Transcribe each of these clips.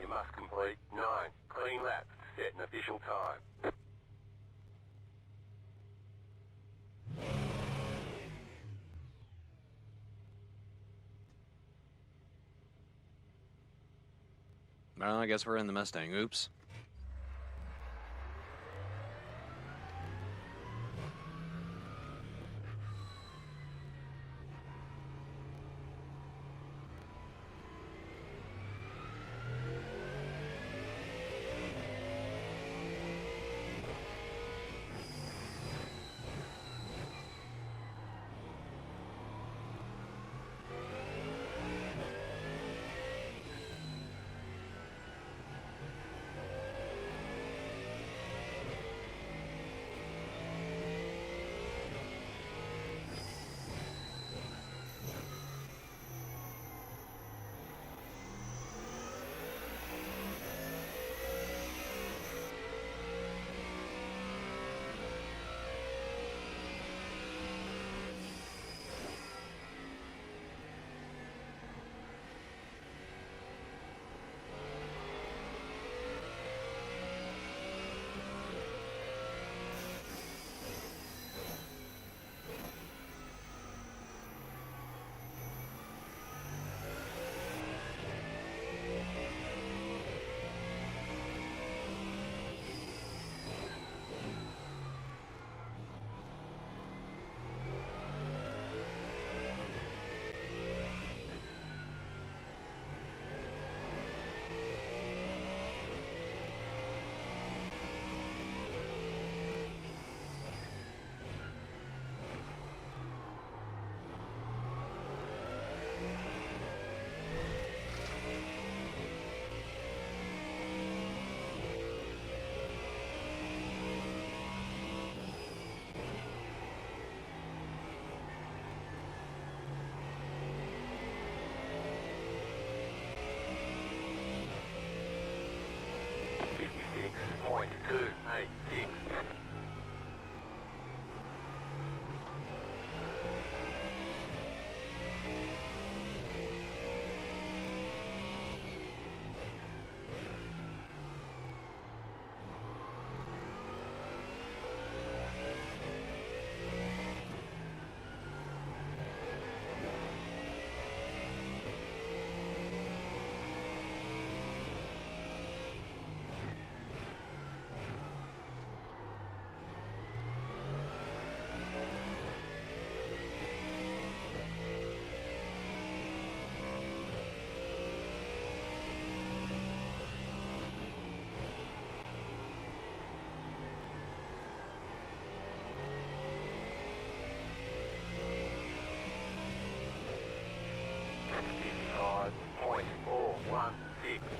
You must complete 9 clean laps to set an official time. Well, I guess we're in the Mustang. Oops.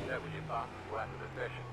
That was your fastest lap of the session.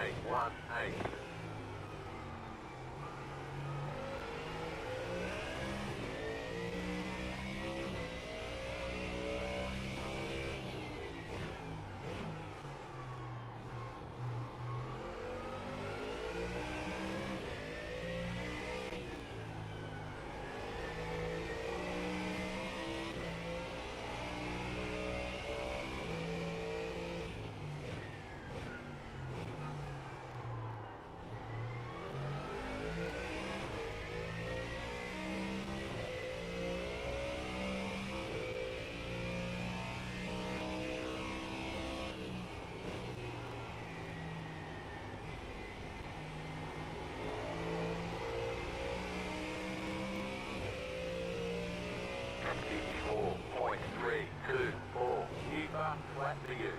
5818. Flat for you.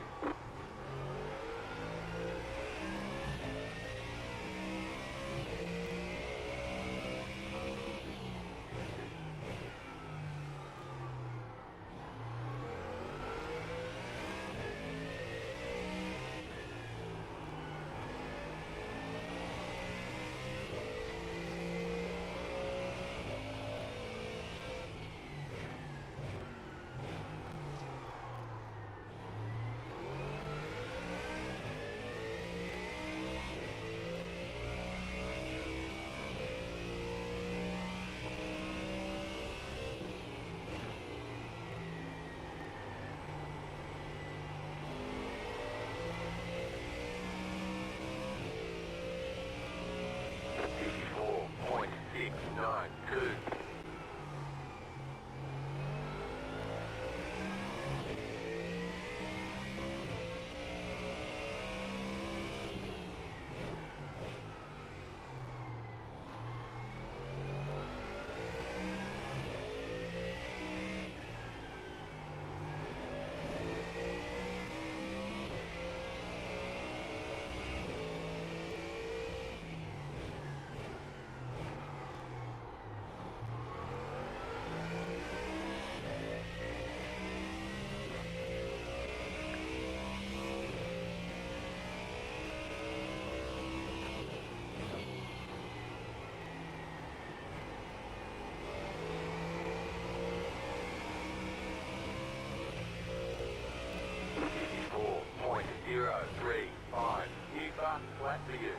Flat for you.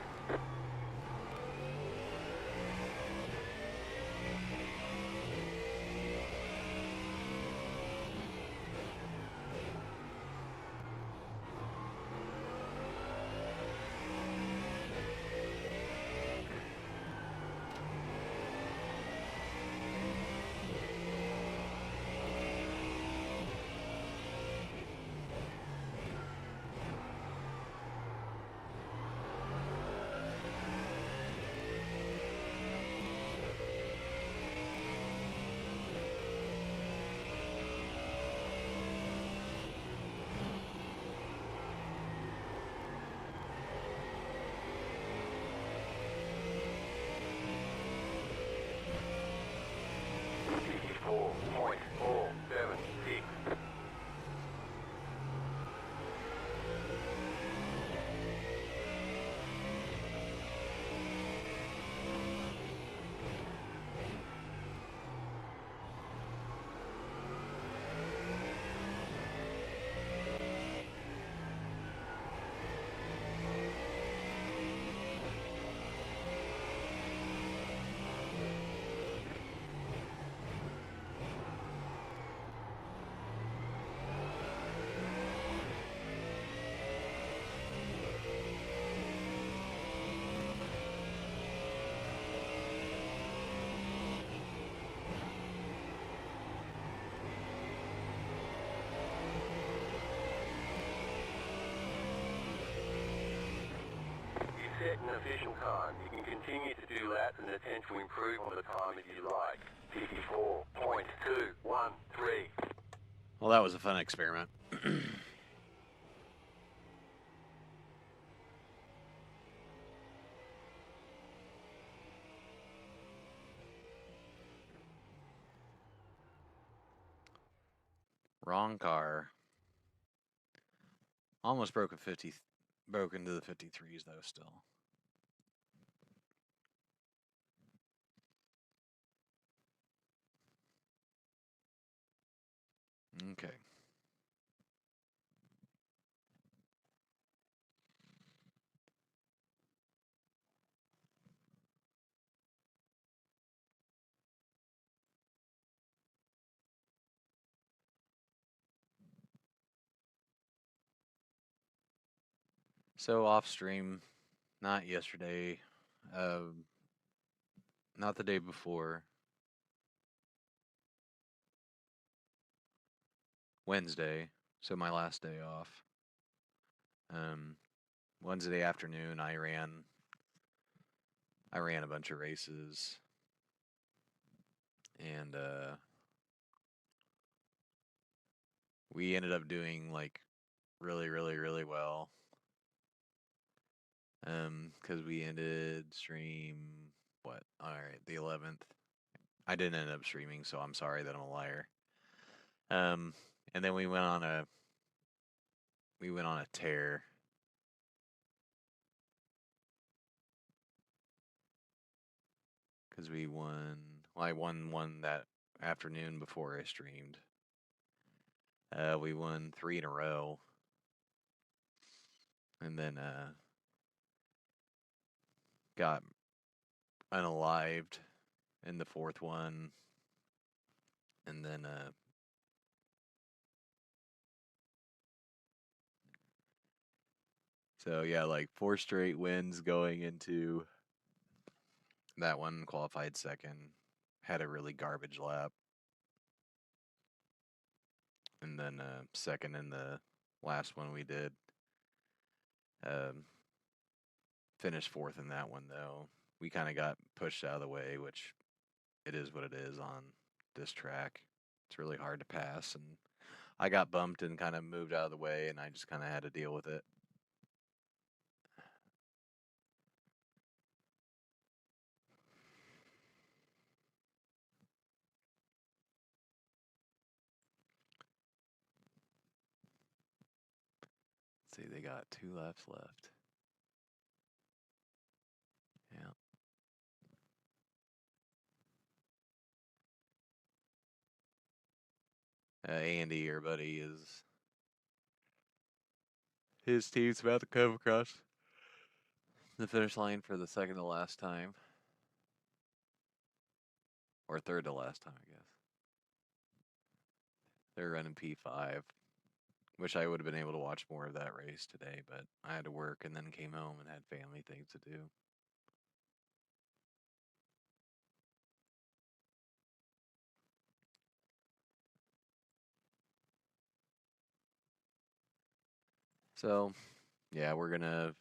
Set an official time. You can continue to do laps and attempt to improve on the time if you like. 54.213. Well, that was a fun experiment. Wrong car. Almost broke a 50 broke into the 53s though still. Okay. So off stream, not yesterday, not the day before, Wednesday, so my last day off. Wednesday afternoon, I ran a bunch of races, and we ended up doing like really well. Because we ended stream what? All right, the 11th. I didn't end up streaming, so I'm sorry that I'm a liar. And then we went on a tear. Because we won. Well, I won one that afternoon before I streamed. We won 3 in a row. And then got unalived in the 4th one. And then so yeah, like 4 straight wins going into that one, qualified second. Had a really garbage lap. And then second in the last one we did. Finished 4th in that one though. We kind of got pushed out of the way, which it is what it is on this track. It's really hard to pass, and I got bumped and kind of moved out of the way, and I just kind of had to deal with it. Let's see, they got 2 laps left. Yeah. Andy, your buddy, his team's about to come across the finish line for the second to last time. Or third to last time, I guess. They're running P5, which I would have been able to watch more of that race today, but I had to work and then came home and had family things to do. So, yeah, we're gonna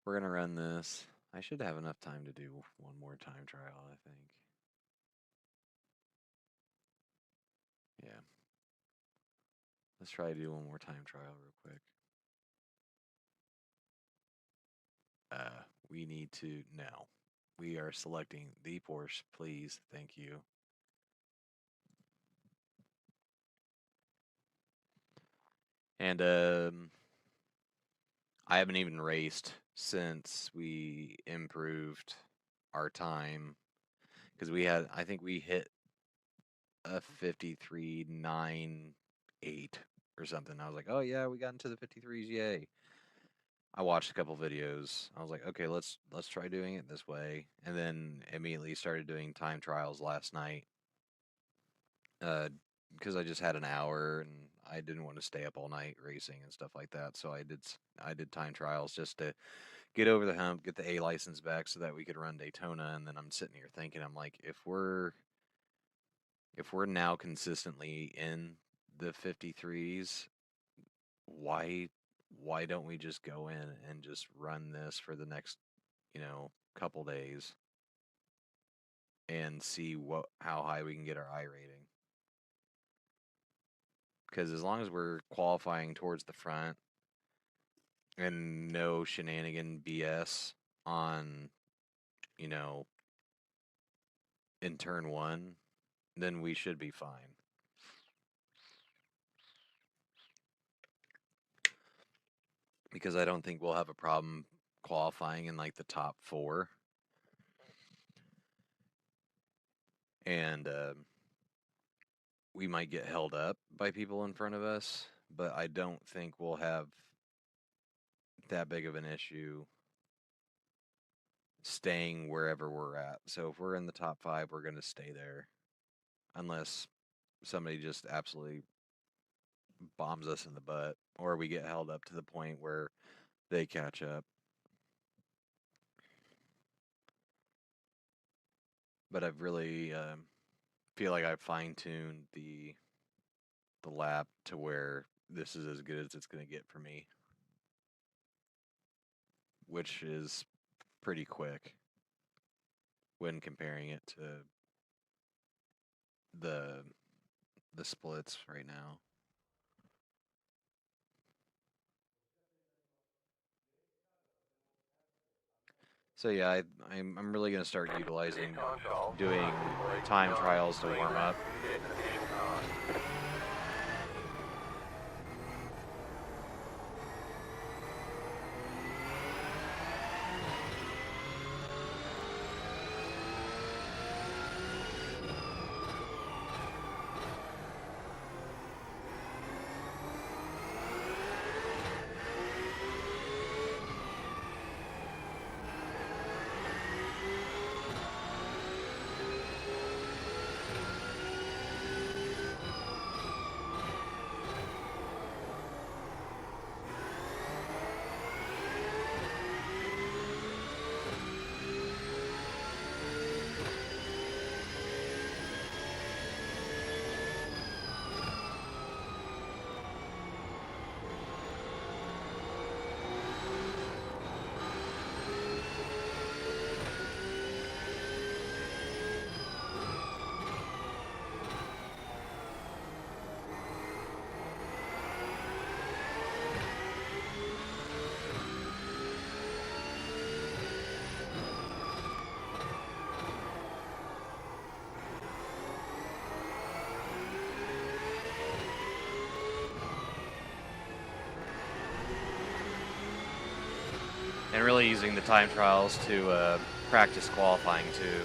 run this. I should have enough time to do one more time trial, I think. Yeah. Let's try to do one more time trial real quick. We need to now. We are selecting the Porsche, please. Thank you. And I haven't even raced since we improved our time, because I think we hit a 53.98 or something. I was like, oh yeah, we got into the 53s, yay. I watched a couple videos. I was like, okay, let's try doing it this way, and then immediately started doing time trials last night. Because I just had an hour and I didn't want to stay up all night racing and stuff like that. So I did time trials just to get over the hump, get the A license back so that we could run Daytona. And then I'm sitting here thinking, I'm like, if we're now consistently in the 53s, why don't we just go in and just run this for the next, couple days and see how high we can get our I rating? Because as long as we're qualifying towards the front and no shenanigan BS on, in turn 1, then we should be fine. because I don't think we'll have a problem qualifying in like the top 4. And we might get held up by people in front of us, but I don't think we'll have that big of an issue staying wherever we're at. So if we're in the top 5, we're going to stay there unless somebody just absolutely bombs us in the butt, or we get held up to the point where they catch up. But I've really feel like I've fine-tuned the lap to where this is as good as it's going to get for me, which is pretty quick when comparing it to the splits right now. So yeah, I'm really going to start utilizing doing time trials to warm up. And really using the time trials to practice qualifying too.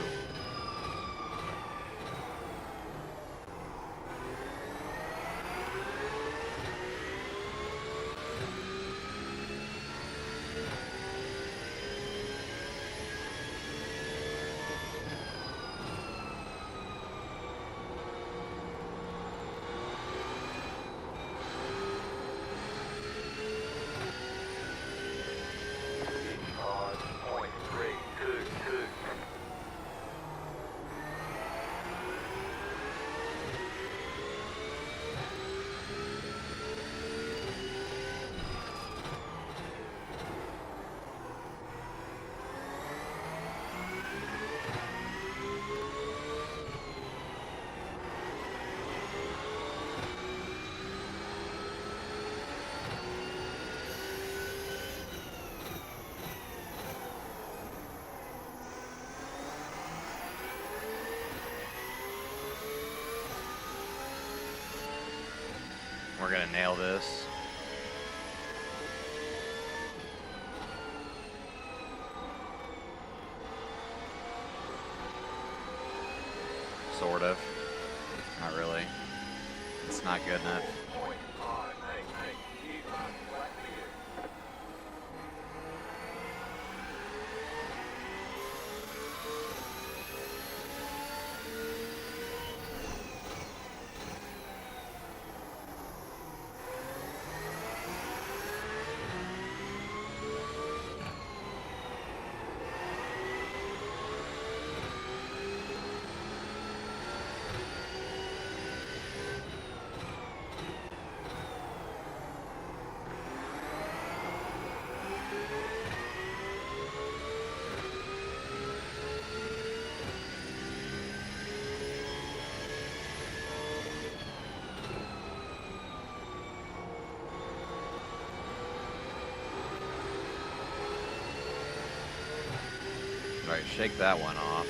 We're gonna nail this. Sort of. Not really. It's not good enough. All right, shake that one off.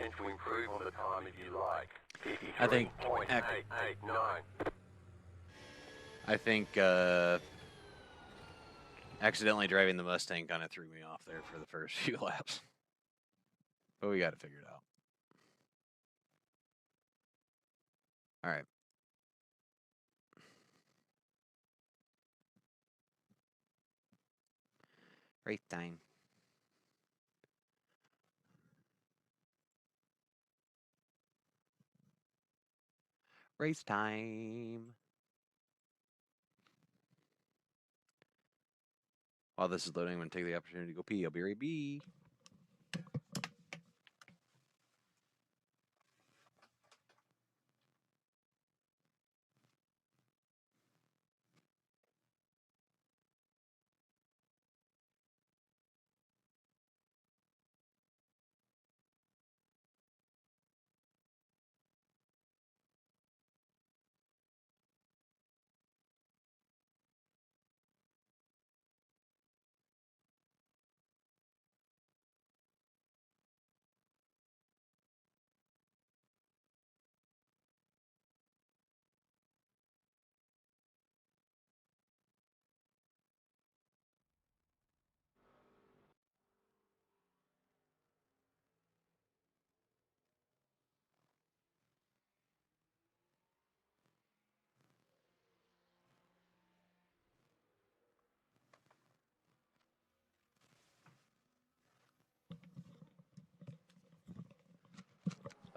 potential improve on the time if you like. I think 53.889. I think accidentally driving the Mustang kind of threw me off there for the first few laps. But we got it figured out. All right. Race time. Race time. While this is loading, I'm going to take the opportunity to go pee. I'll be right back.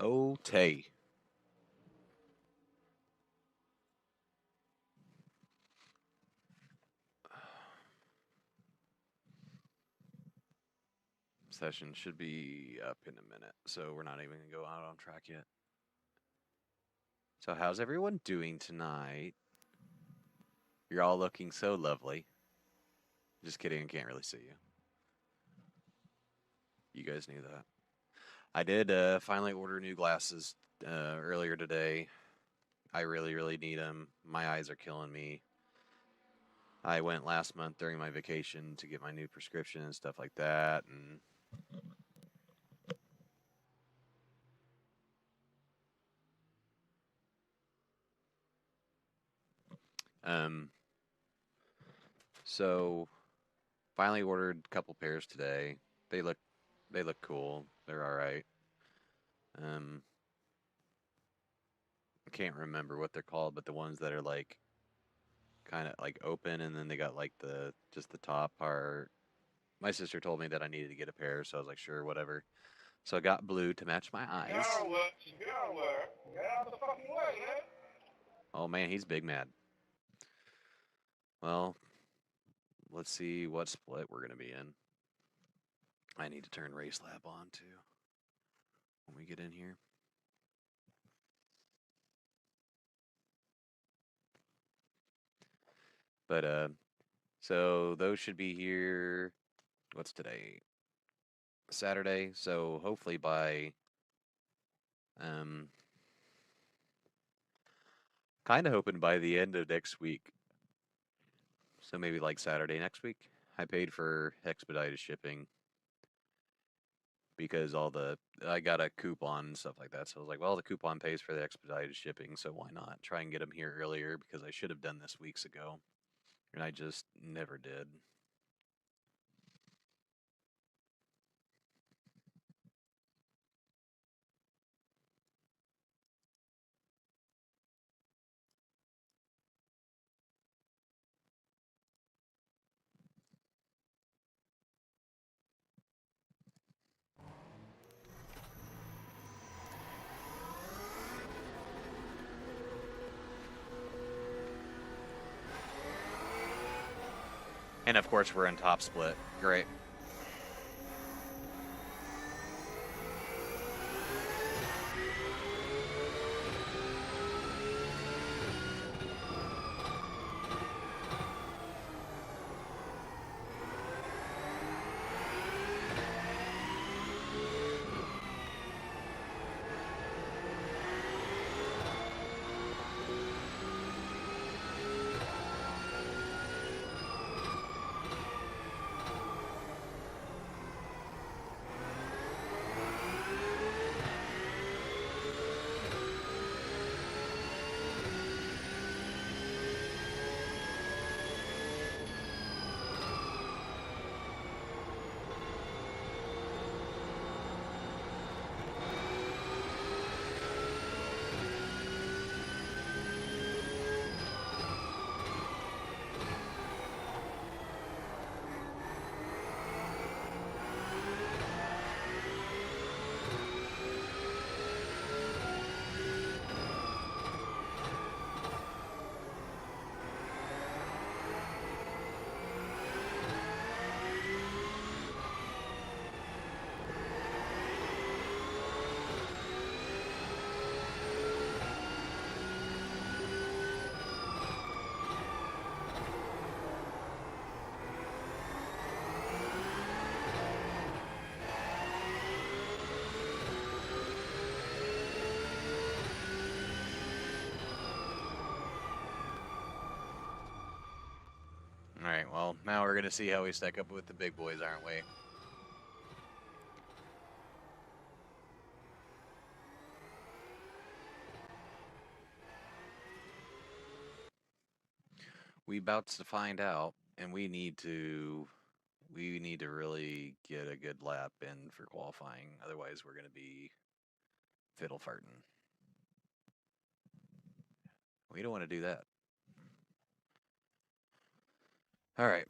Okay. Session should be up in a minute, so we're not even going to go out on track yet. So how's everyone doing tonight? You're all looking so lovely. Just kidding, I can't really see you. You guys knew that. I did finally order new glasses earlier today. I really, really need them. My eyes are killing me. I went last month during my vacation to get my new prescription and stuff like that, and so finally ordered a couple pairs today. They look cool. They're all right. I can't remember what they're called, but the ones that are like kind of like open and then they got like just the top part. My sister told me that I needed to get a pair, so I was like, sure, whatever. So I got blue to match my eyes. Get out the fucking way, man. Oh man, he's big mad. Well, let's see what split we're gonna be in. I need to turn Race Lab on too when we get in here. But so those should be here. What's today? Saturday. So hopefully by kind of hoping by the end of next week. So maybe like Saturday next week. I paid for expedited shipping because I got a coupon and stuff like that. So I was like, well, the coupon pays for the expedited shipping, so why not try and get them here earlier, because I should have done this weeks ago, and I just never did. And of course, we're in top split. Great. Alright, well, now we're going to see how we stack up with the big boys, aren't we? We about to find out, and we need to really get a good lap in for qualifying. Otherwise, we're going to be fiddle farting. We don't want to do that. All right.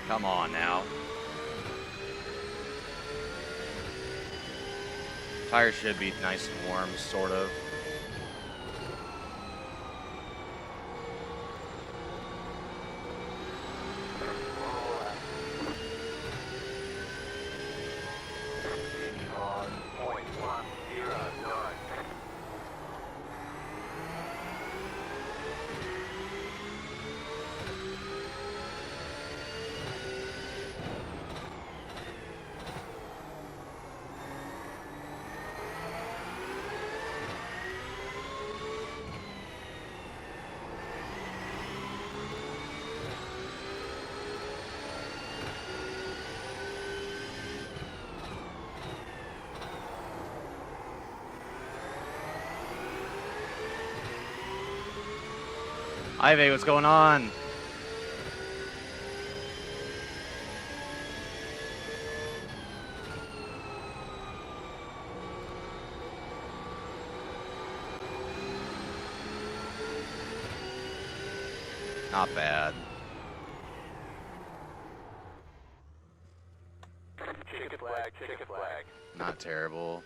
Come on now. Tires should be nice and warm, sort of. Ivy, what's going on? Not bad. Chicken flag, chicken flag. Not terrible.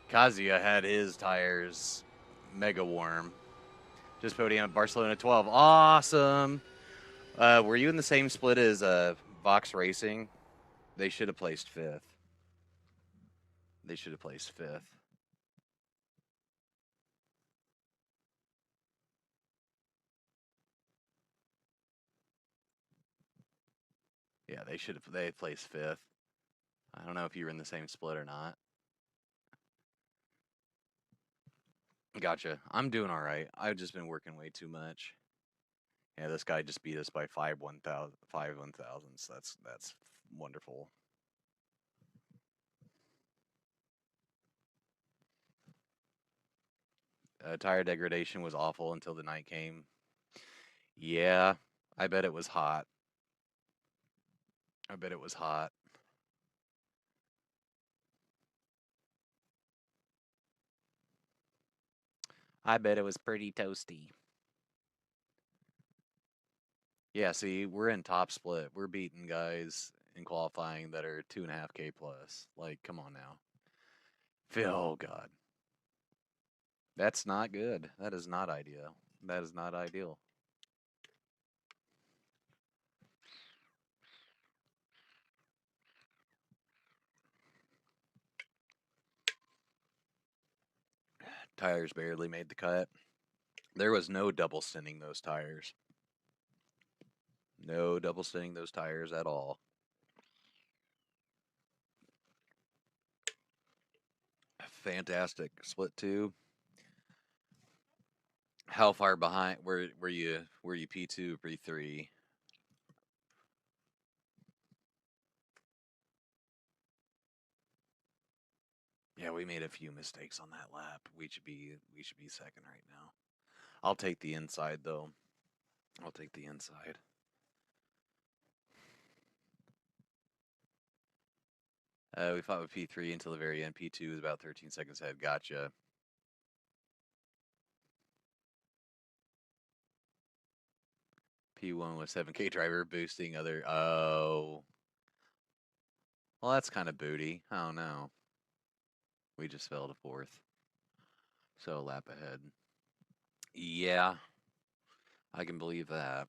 Kazuya had his tires mega warm. Just podium at Barcelona 12. Awesome. Were you in the same split as Vox Racing? They should have placed 5th. They should have placed 5th. Yeah, they placed 5th. I don't know if you were in the same split or not. Gotcha. I'm doing all right. I've just been working way too much. Yeah, this guy just beat us by 5 1,000s. That's wonderful. Tire degradation was awful until the night came. Yeah, I bet it was hot. I bet it was hot. I bet it was pretty toasty. Yeah, see, we're in top split. We're beating guys in qualifying that are 2.5K plus. Like, come on now. Oh, God. That's not good. That is not ideal. That is not ideal. Tires barely made the cut. There was no double stinning those tires. No double stinning those tires at all. Fantastic split tube. How far behind were you P2 or P3? Yeah, we made a few mistakes on that lap. We should be second right now. I'll take the inside though. I'll take the inside. We fought with P3 until the very end. P2 is about 13 seconds ahead. Gotcha. P1 with 7K driver boosting other. Oh. Well, that's kind of booty. I don't know. We just fell to fourth. So a lap ahead. Yeah. I can believe that.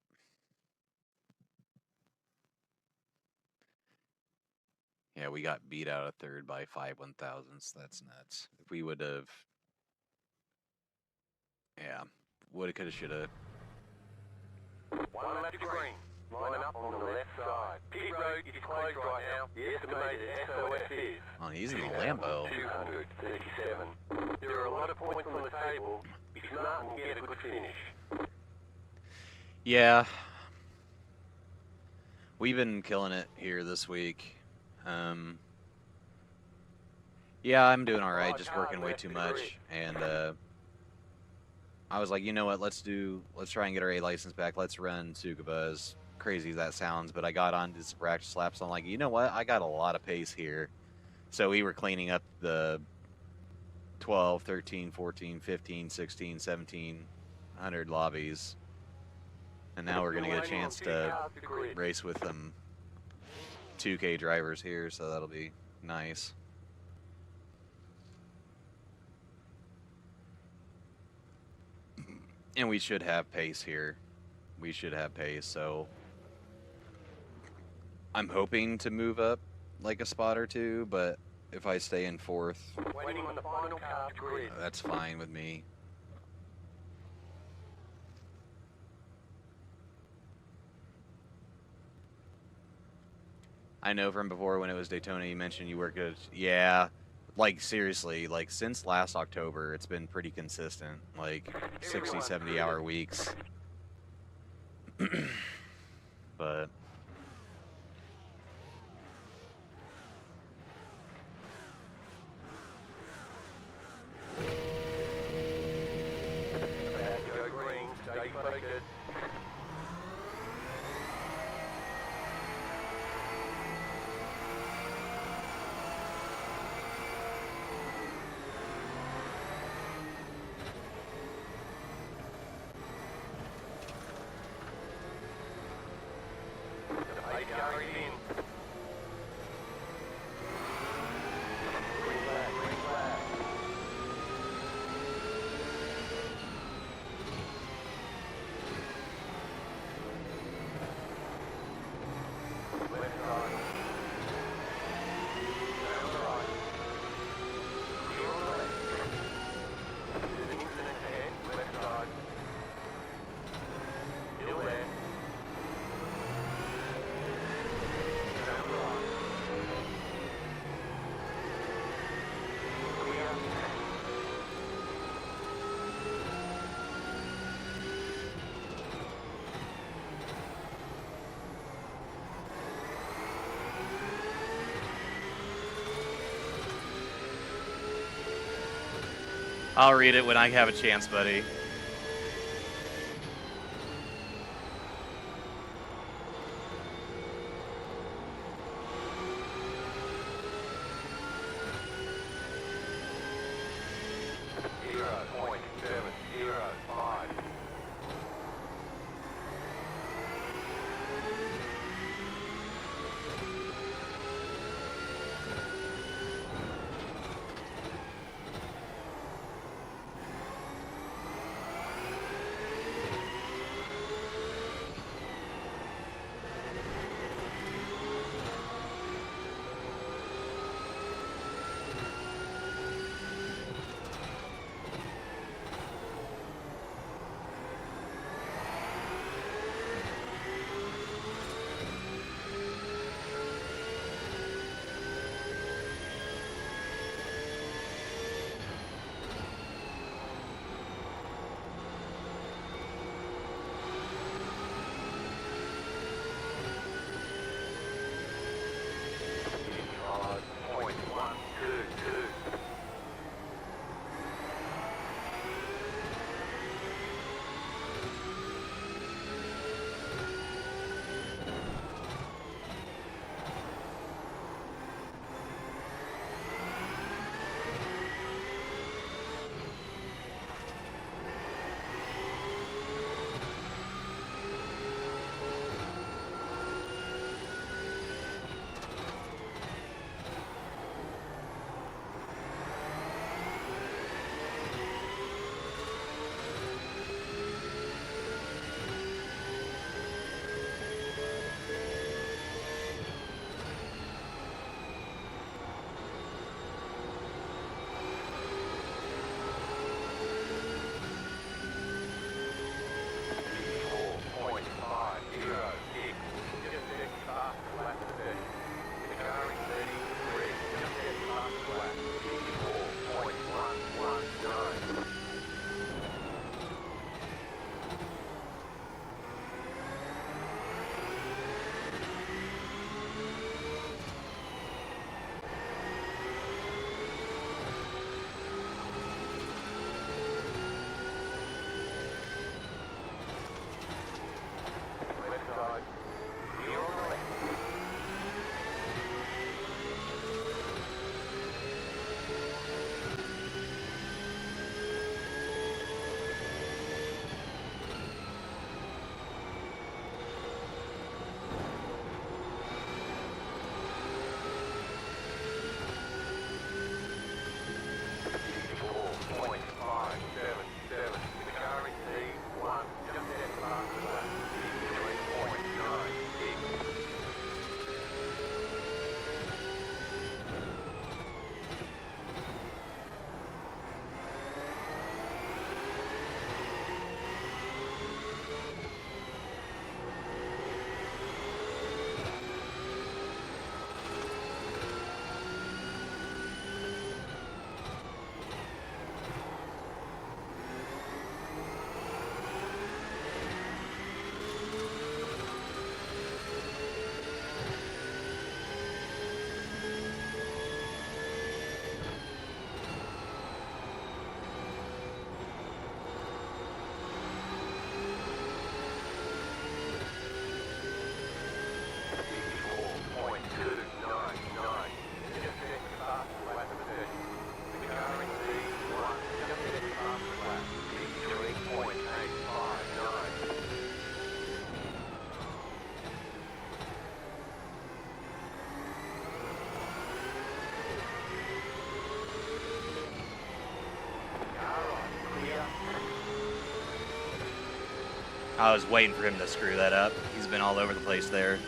Yeah, we got beat out of third by 5 1,000ths. That's nuts. If we would have... Yeah. Woulda, coulda, shoulda. One lap to green. Line up on the left side. Pit road is closed right now. The estimated SOS is... Oh, he's in the Lambo. 237. There are a lot of points on the table. If you're not, we'll get a good finish. Yeah. We've been killing it here this week. Yeah, I'm doing all right, just working way too much, and I was like, you know what, let's try and get our A license back. Let's run Tsukuba, as crazy as that sounds. But I got on to some practice laps. I'm like, you know what, I got a lot of pace here. So we were cleaning up the 12, 13, 14, 15, 16, 1700 lobbies. And now we're going to get a chance to race with them 2K drivers here, so that'll be nice. And we should have pace here. We should have pace, so I'm hoping to move up like a spot or two, but if I stay in fourth, that's fine with me. I know from before when it was Daytona, you mentioned you worked at, yeah, like seriously, like since last October, it's been pretty consistent, like 60, 70 hour weeks. But I'll read it when I have a chance, buddy. I was waiting for him to screw that up. He's been all over the place there.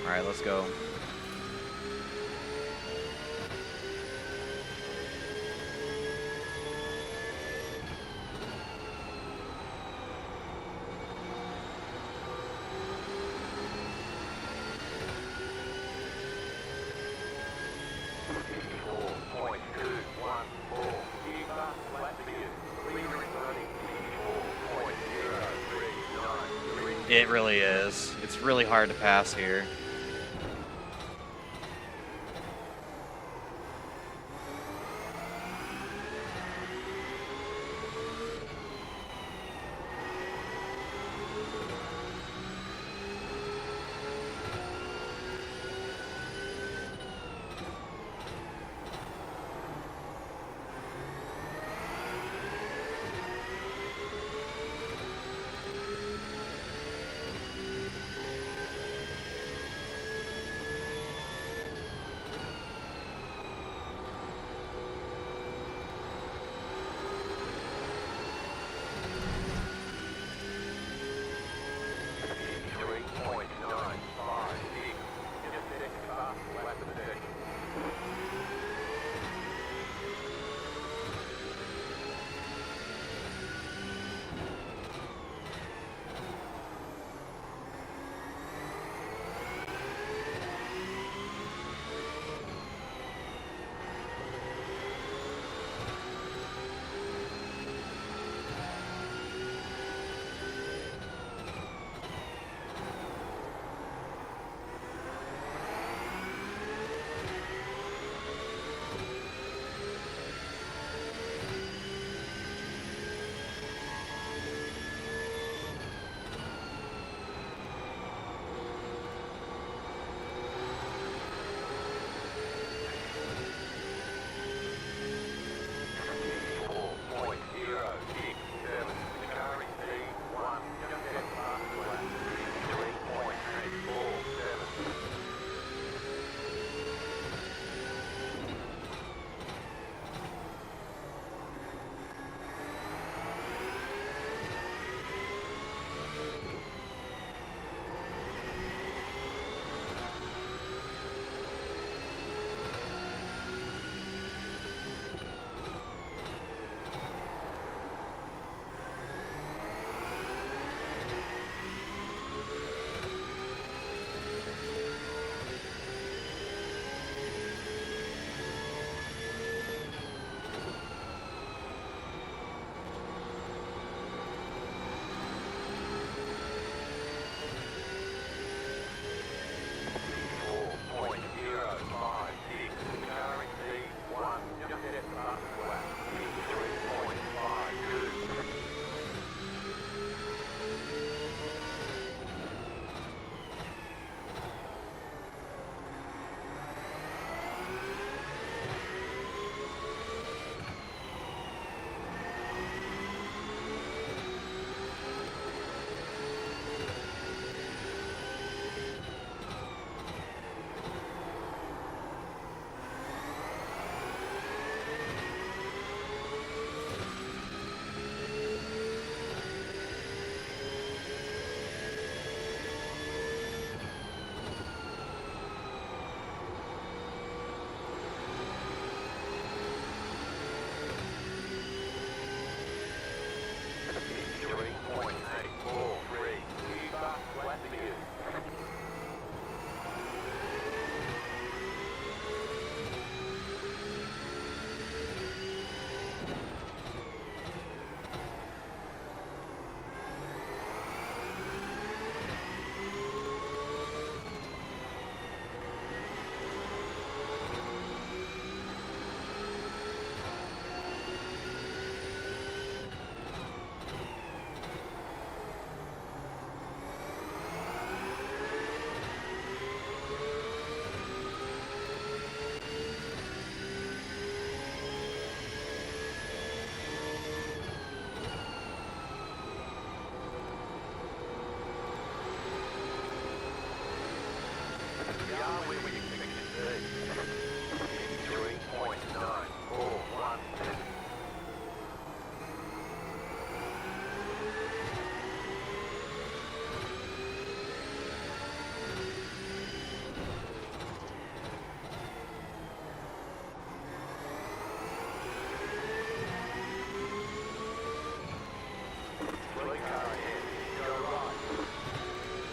All right, let's go. It really is. It's really hard to pass here.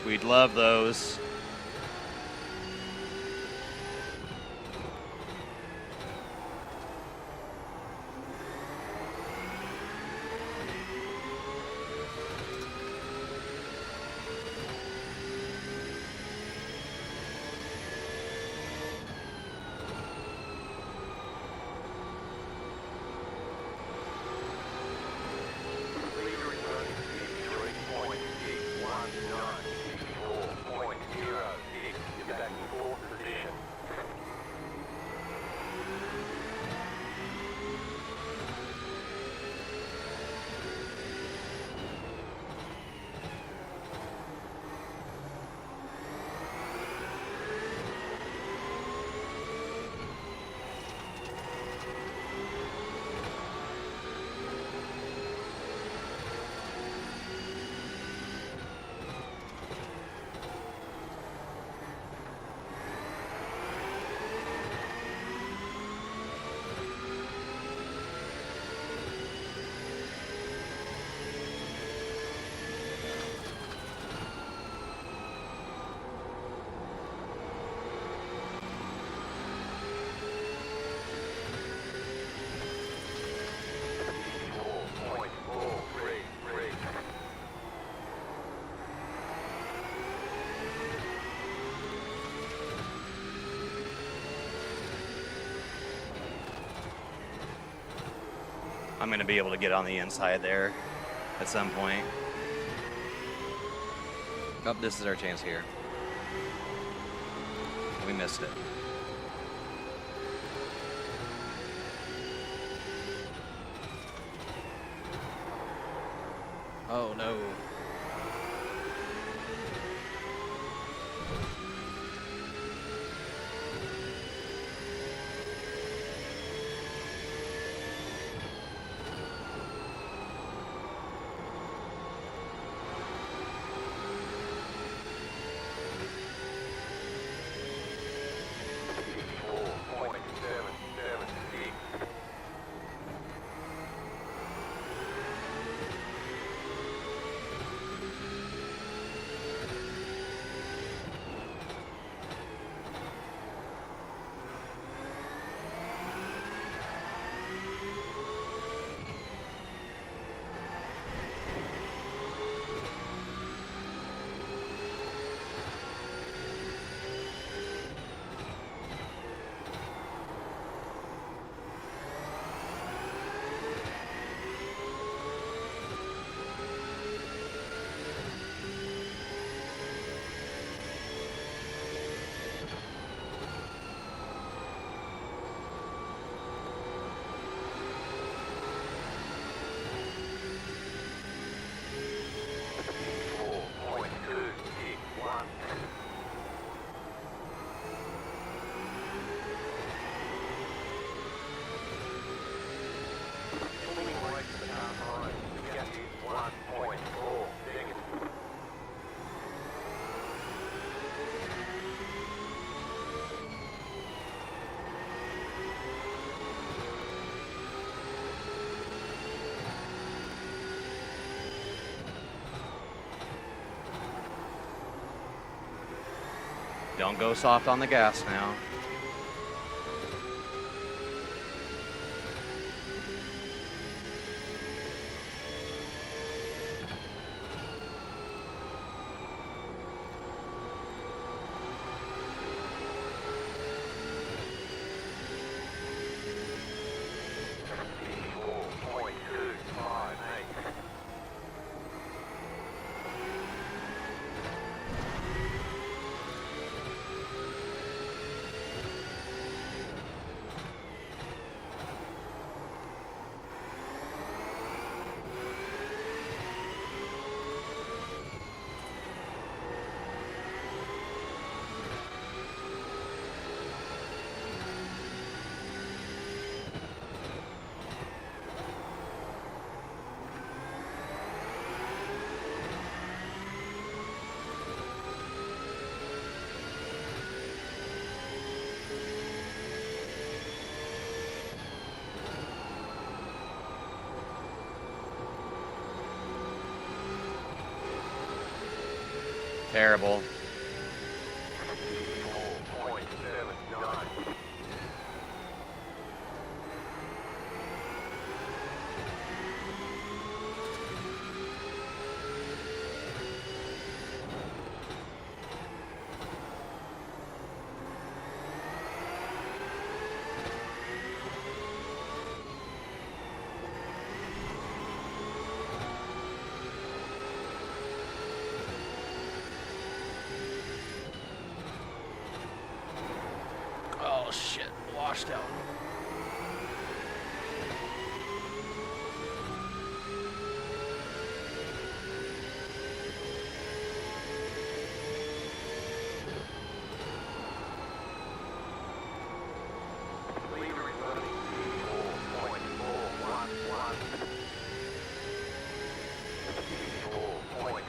We'd love those. I'm going to be able to get on the inside there at some point. Oh, this is our chance here. We missed it. Oh no. Don't go soft on the gas now. Terrible. 4.79. Oh shit, washed out. Leader is running 4.411. 4.616.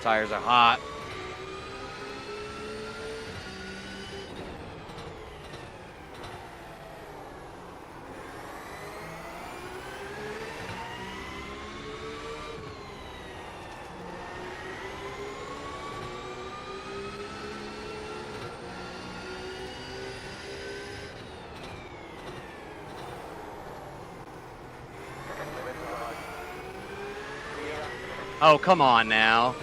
Tires are hot. Oh, come on now.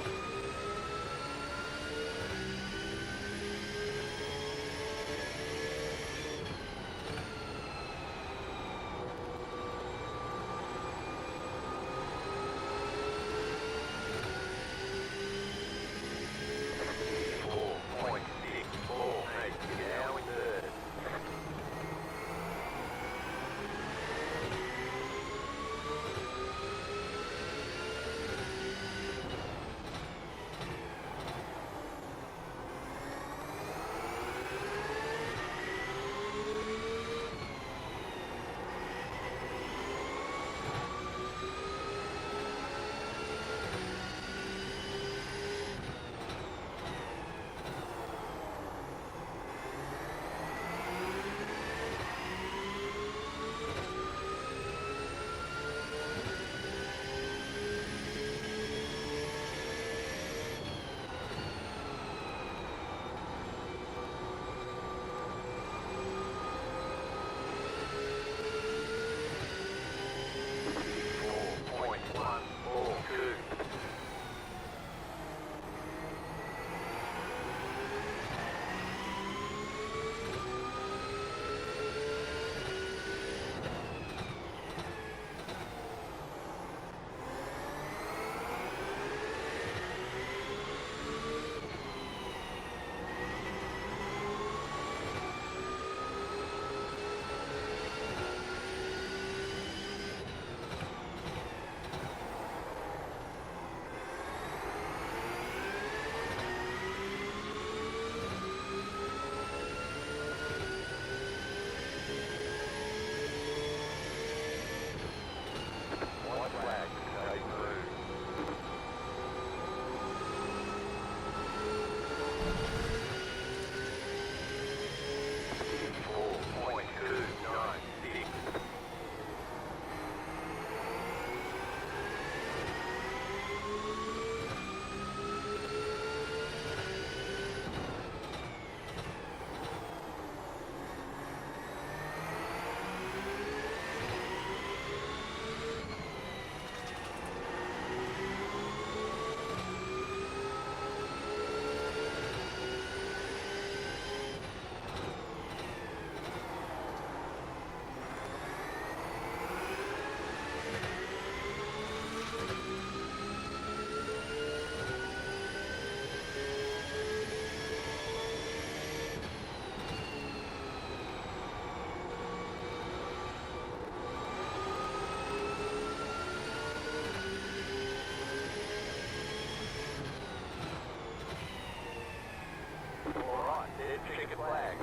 flag.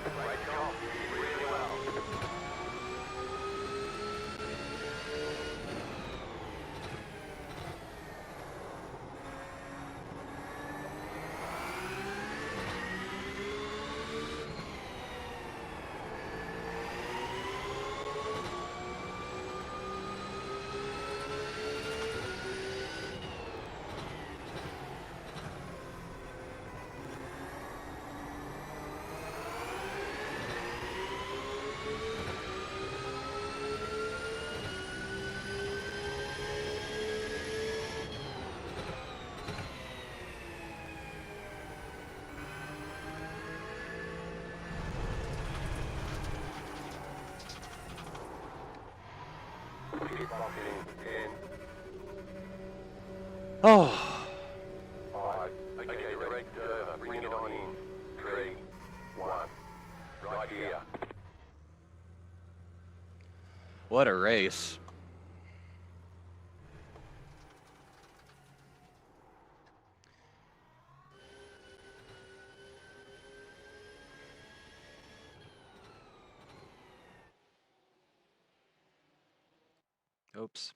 Great job. You did really well. Keep bucketing for 10. Oh, 5. Okay, direct over. Bring it on in. 3, 1. Right here. what a race. Oops.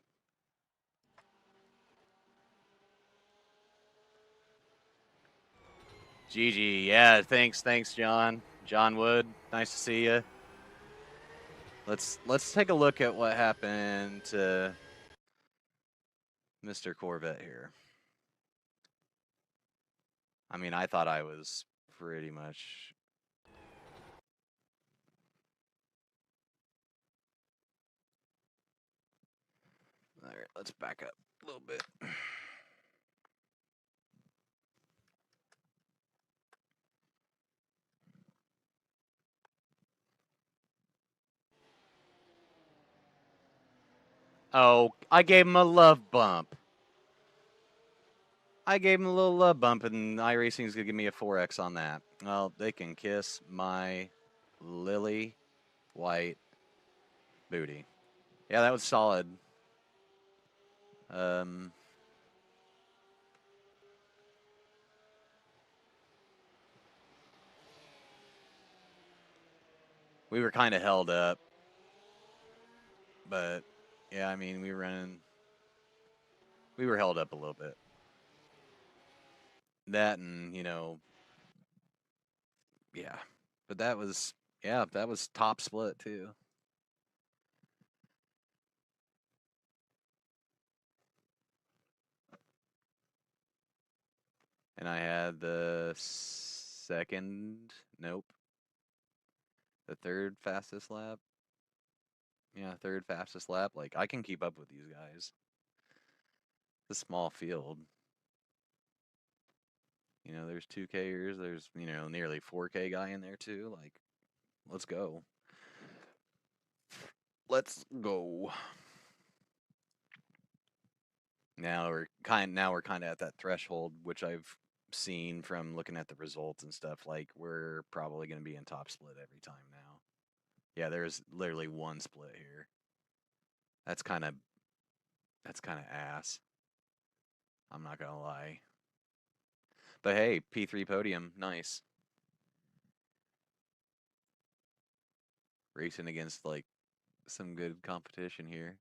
GG. Yeah, thanks, John. John Wood, nice to see you. Let's take a look at what happened to Mr. Corvette here. I mean, I thought I was pretty much. All right, let's back up a little bit. Oh, I gave him a love bump. I gave him a little love bump, and iRacing is going to give me a 4X on that. Well, they can kiss my lily white booty. Yeah, that was solid. We were kind of held up, but yeah, I mean, we were held up a little bit. That and, you know, yeah, but that was top split too. And I had the third fastest lap. Yeah, third fastest lap. Like, I can keep up with these guys. It's a small field. You know, there's 2Kers, there's, you know, nearly 4K guy in there too. Like, let's go. Let's go. Now we're kind of at that threshold, which I've seen from looking at the results and stuff. Like, we're probably going to be in top split every time now. Yeah, there's literally one split here. That's kind of ass. I'm not gonna lie. But hey, P3 podium, nice. Racing against like some good competition here.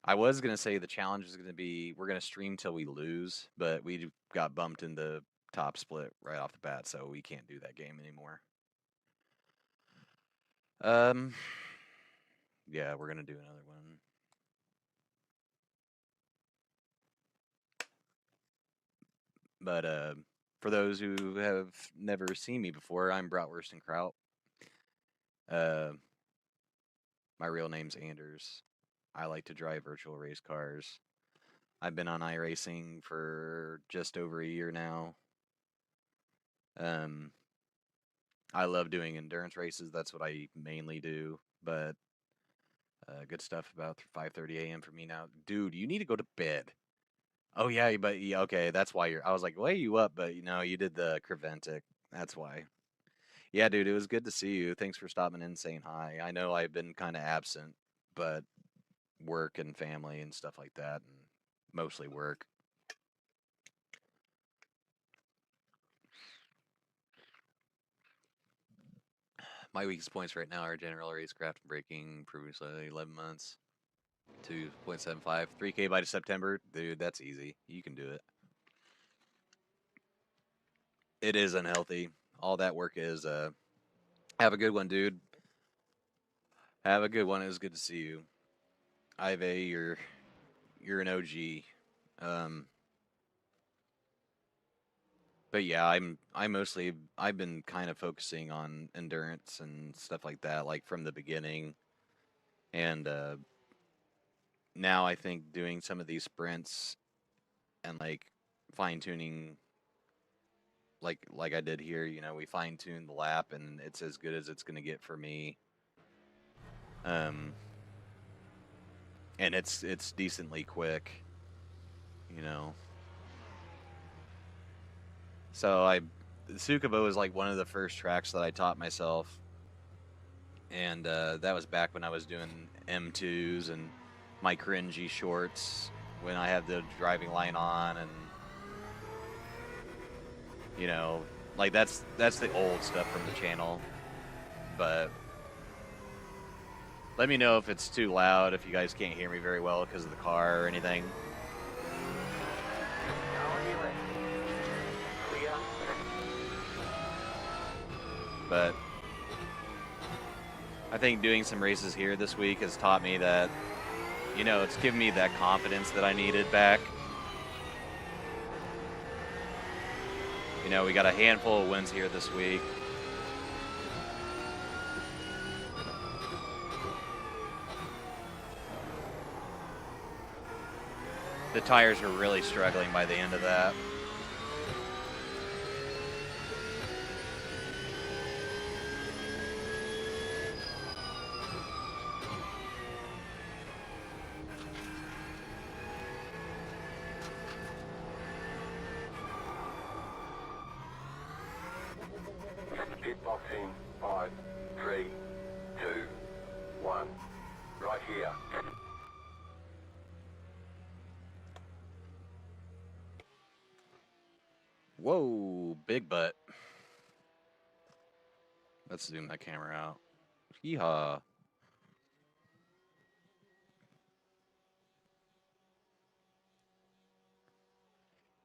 I was gonna say the challenge is gonna be we're gonna stream till we lose, but we got bumped into top split right off the bat, so we can't do that game anymore. Yeah, we're gonna do another one. But for those who have never seen me before, I'm BratWurstNkraut. My real name's Anders. I like to drive virtual race cars. I've been on iRacing for just over a year now. I love doing endurance races. That's what I mainly do. But good stuff about 5:30 a.m. for me now. Dude, you need to go to bed. Oh yeah, but yeah, okay, that's why you're. I was like, why are you up? But you know, you did the Creventic. That's why. Yeah, dude, it was good to see you. Thanks for stopping in and saying hi. I know I've been kind of absent, but work and family and stuff like that, and mostly work. My weakest points right now are general racecraft and braking, previously 11 months. 2.75, 3K by September. Dude, that's easy. You can do it. It is unhealthy. All that work is. Have a good one, dude. Have a good one. It was good to see you. Ive, you're an OG. But yeah, I've been kind of focusing on endurance and stuff like that, like from the beginning. And now I think doing some of these sprints and like fine tuning, like I did here, you know, we fine tuned the lap and it's as good as it's gonna get for me. And it's decently quick, you know. So Tsukuba was like one of the first tracks that I taught myself, and that was back when I was doing M2s and my cringy shorts when I had the driving line on, and you know, like that's the old stuff from the channel. But let me know if it's too loud, if you guys can't hear me very well because of the car or anything. But I think doing some races here this week has taught me that, you know, it's given me that confidence that I needed back. You know, we got a handful of wins here this week. The tires were really struggling by the end of that. Pit box in 5, 3, 2, 1. Right here. Whoa, big butt. Let's zoom that camera out. Yeehaw.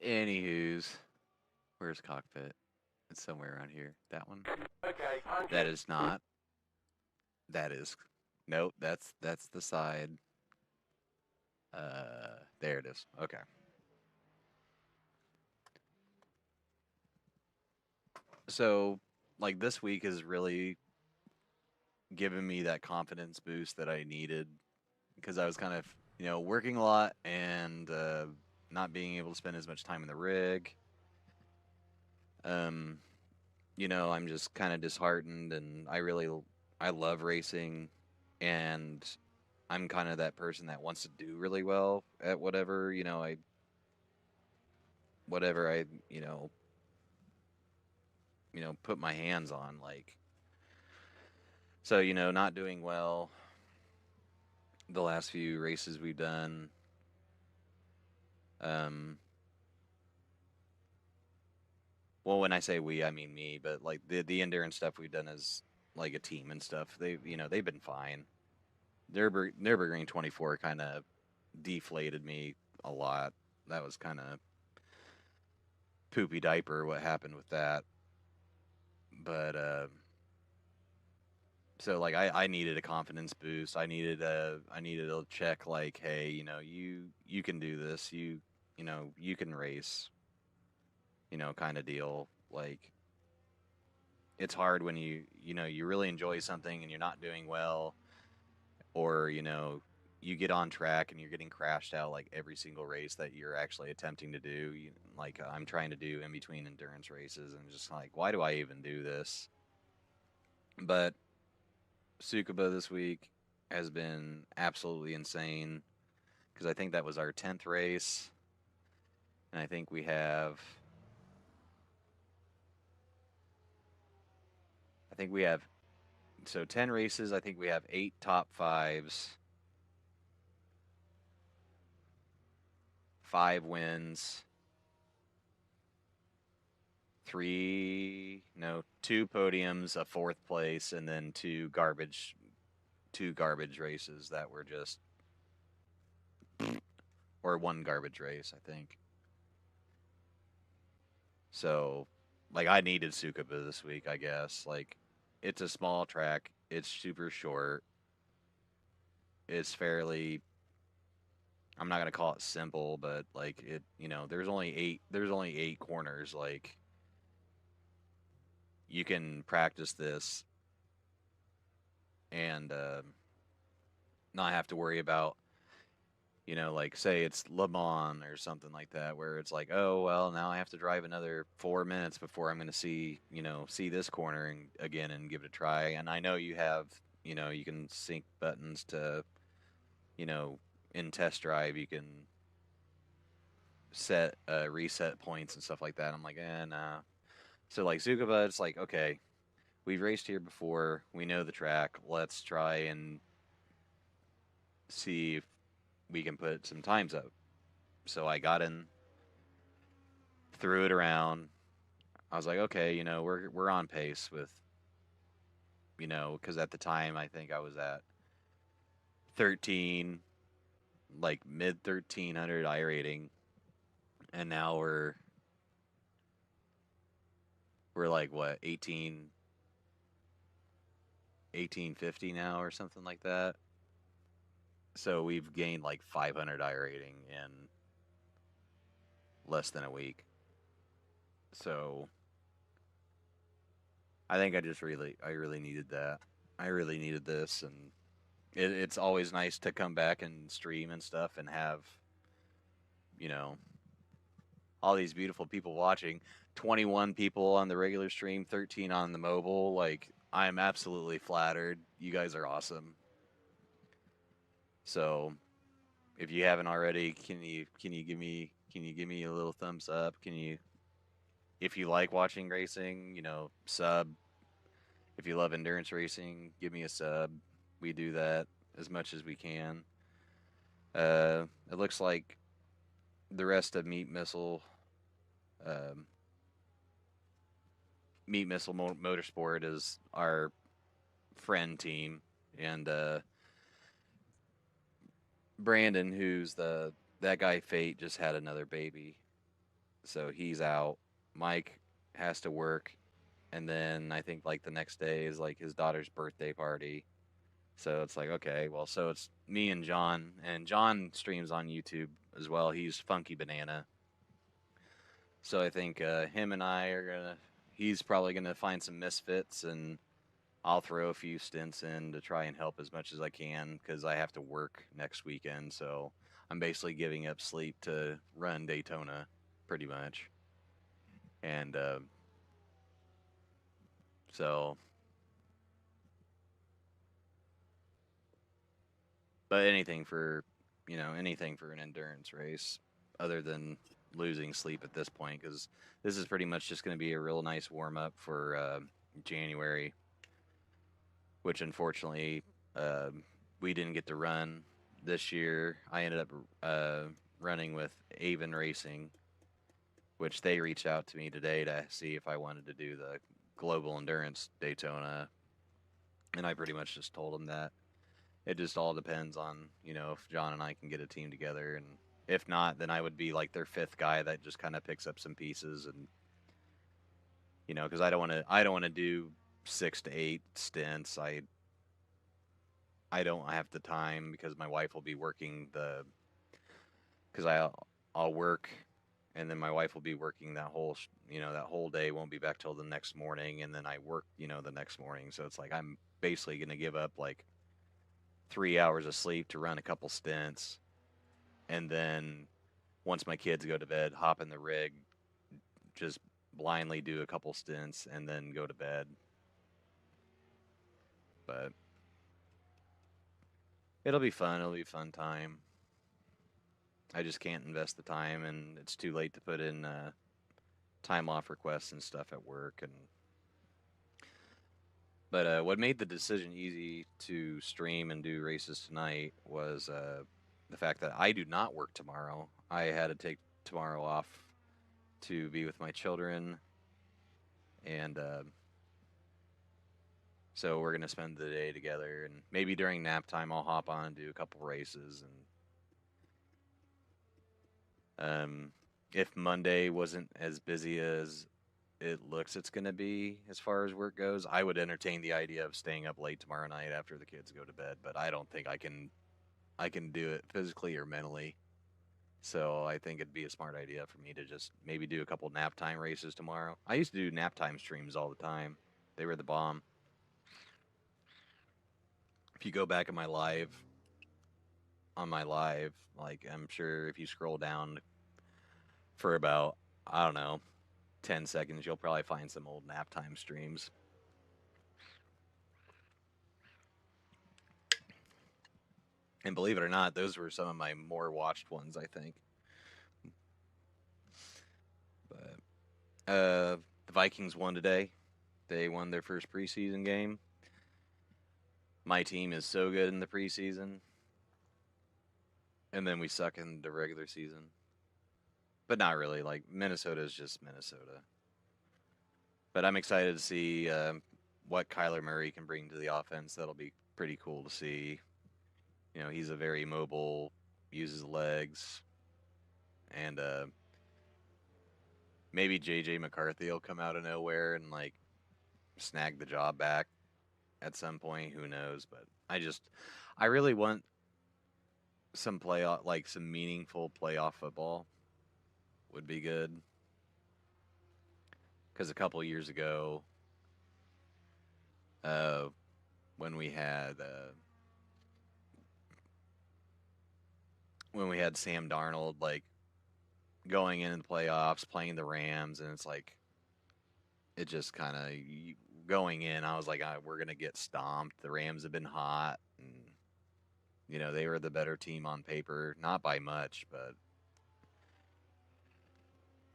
Anywho's, where's cockpit? It's somewhere around here. That one? Okay, punch That it. is not. That is. Nope, that's the side. There it is. Okay. So, like, this week has really given me that confidence boost that I needed, because I was kind of, you know, working a lot and not being able to spend as much time in the rig. You know, I'm just kind of disheartened, and I love racing, and I'm kind of that person that wants to do really well at whatever, you know, put my hands on, like. So, you know, not doing well the last few races we've done. Well, when I say we, I mean me, but like the endurance stuff we've done as like a team and stuff, they've been fine. Nürburgring 24 kind of deflated me a lot. That was kind of poopy diaper what happened with that. But so like I needed a confidence boost. I needed a check, like, hey, you know, you can do this. You know, you can race. You know, kind of deal. Like, it's hard when you really enjoy something and you're not doing well, or you know, you get on track and you're getting crashed out like every single race that you're actually attempting to do. Like I'm trying to do in between endurance races, and just like, why do I even do this? But Tsukuba this week has been absolutely insane, because I think that was our 10th race, and I think we have so 10 races. I think we have 8 top 5s, 5 wins, 2 podiums, a 4th place, and then two garbage races that were just, or one garbage race, I think. So, like, I needed Tsukuba this week, I guess. Like, it's a small track. It's super short. It's fairly, I'm not going to call it simple, but, like, it, there's only 8 corners. Like, you can practice this and not have to worry about, like, say it's Le Mans or something like that, where it's like, oh, well, now I have to drive another 4 minutes before I'm going to see this corner again and give it a try. And I know you have, you can sync buttons to, in test drive, you can set reset points and stuff like that. I'm like, nah. So, like, Tsukuba, it's like, okay, we've raced here before. We know the track. Let's try and see if we can put some times up. So I got in, threw it around. I was like, okay, we're on pace with, because at the time I think I was at 13, like mid 1300 iRating, and now we're like what, 1850 now or something like that. So we've gained like 500 iRating in less than a week. So I think I really needed that. I really needed this, and it's always nice to come back and stream and stuff and have, all these beautiful people watching. 21 people on the regular stream, 13 on the mobile. Like, I'm absolutely flattered. You guys are awesome. So, if you haven't already, can you give me a little thumbs up? If you like watching racing, sub. If you love endurance racing, give me a sub. We do that as much as we can. It looks like the rest of Meat Missile Motorsport is our friend team, and Brandon, who's that guy Fate, just had another baby, so he's out. Mike has to work, and then I think like the next day is like his daughter's birthday party. So it's like, okay, well, so it's me and John streams on YouTube as well. He's Funky Banana. So I think him and I he's probably gonna find some misfits, and I'll throw a few stints in to try and help as much as I can, because I have to work next weekend. So I'm basically giving up sleep to run Daytona, pretty much. And so, but anything for an endurance race, other than losing sleep at this point, because this is pretty much just going to be a real nice warm up for January, which unfortunately we didn't get to run this year. I ended up running with Avon Racing, which they reached out to me today to see if I wanted to do the Global Endurance Daytona, and I pretty much just told them that it just all depends on, if John and I can get a team together, and if not, then I would be like their 5th guy that just kind of picks up some pieces, and because I don't want to do 6 to 8 stints. I don't have the time, because my wife will be working because I'll work, and then my wife will be working that whole day, won't be back till the next morning, and then I work the next morning. So it's like I'm basically going to give up like 3 hours of sleep to run a couple stints, and then once my kids go to bed, hop in the rig, just blindly do a couple stints, and then go to bed. But it'll be fun. It'll be a fun time. I just can't invest the time, and it's too late to put in time off requests and stuff at work. But what made the decision easy to stream and do races tonight was the fact that I do not work tomorrow. I had to take tomorrow off to be with my children And so we're gonna spend the day together, and maybe during nap time I'll hop on and do a couple races. And if Monday wasn't as busy as it looks it's gonna be as far as work goes, I would entertain the idea of staying up late tomorrow night after the kids go to bed. But I don't think I can do it physically or mentally. So I think it'd be a smart idea for me to just maybe do a couple nap time races tomorrow. I used to do nap time streams all the time. They were the bomb. If you go back in my live, like I'm sure if you scroll down for about, I don't know, 10 seconds, you'll probably find some old nap time streams. And believe it or not, those were some of my more watched ones, I think. But the Vikings won today. They won their first preseason game. My team is so good in the preseason. And then we suck in the regular season. But not really. Like, Minnesota is just Minnesota. But I'm excited to see what Kyler Murray can bring to the offense. That'll be pretty cool to see. You know, he's a very mobile, uses legs. And maybe J.J. McCarthy will come out of nowhere and, like, snag the job back at some point. Who knows? But I really want some playoff, like some meaningful playoff football would be good. Because a couple years ago, when we had Sam Darnold, like, going into the playoffs, playing the Rams, and it's like, it just kind of, going in, I was like, we're going to get stomped. The Rams have been hot, and, you know, they were the better team on paper, not by much, but.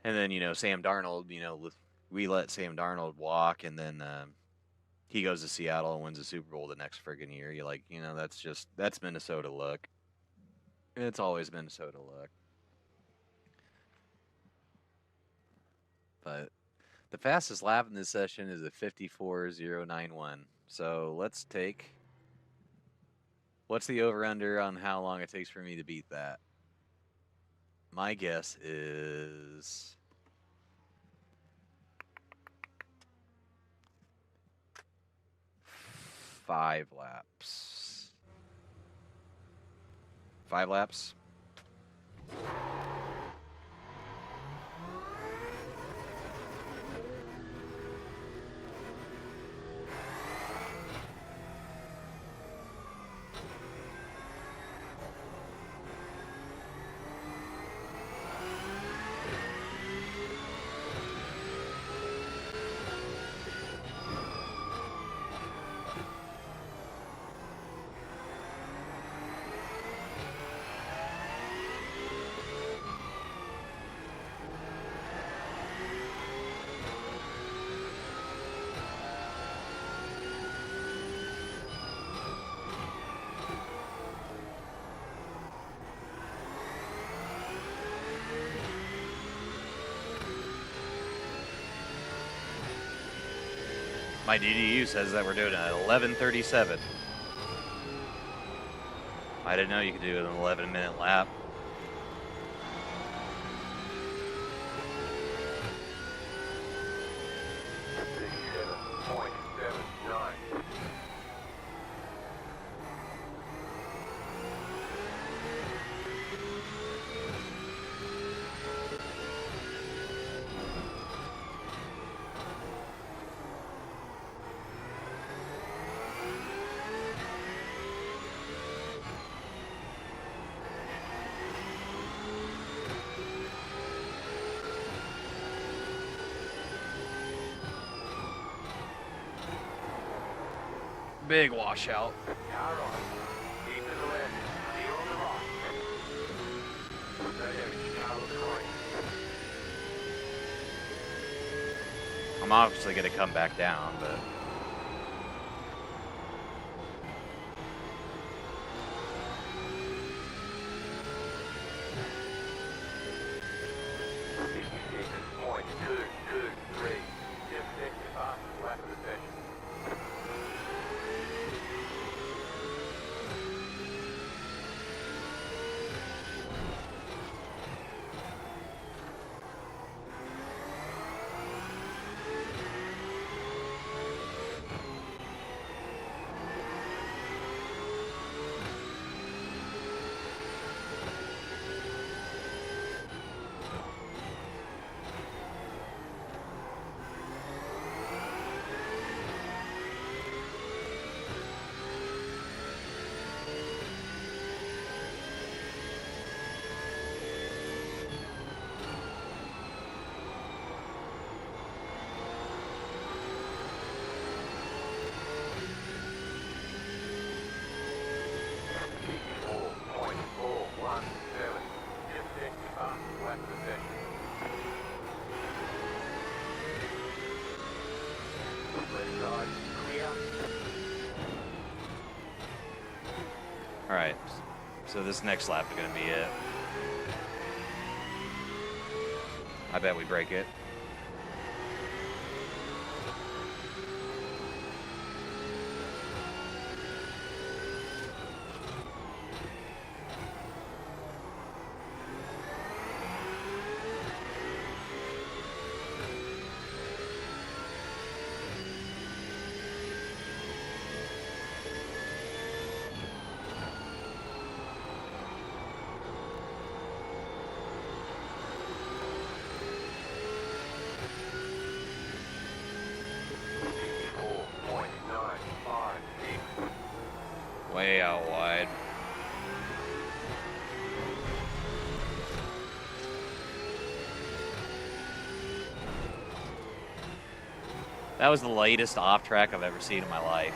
And then, you know, Sam Darnold, you know, we let Sam Darnold walk, and then he goes to Seattle and wins the Super Bowl the next friggin' year. You're like, you know, that's Minnesota luck. It's always Minnesota luck. But the fastest lap in this session is a 54.091. So let's take. What's the over-under on how long it takes for me to beat that? My guess is 5 laps. 5 laps? My DDU says that we're doing it at 11:37. I didn't know you could do an 11-minute lap. Big washout. I'm obviously going to come back down, but. Alright, so this next lap is going to be it. I bet we break it. Way out wide. That was the latest off track I've ever seen in my life.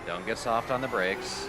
Don't get soft on the brakes.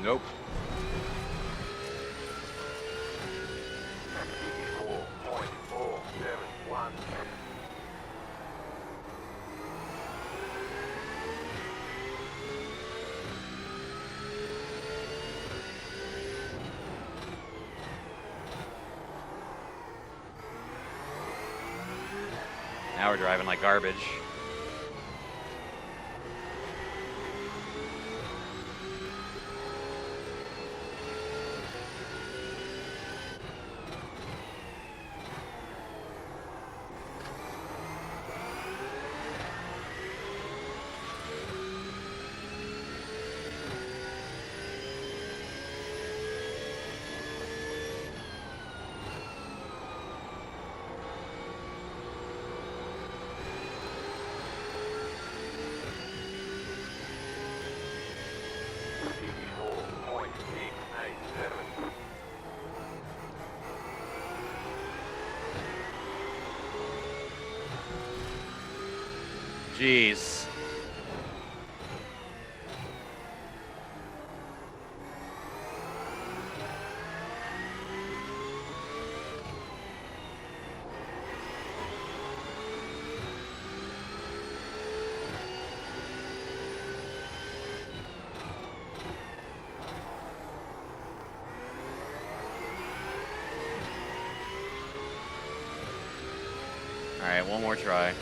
Nope. Now we're driving like garbage. Jeez. All right, one more try.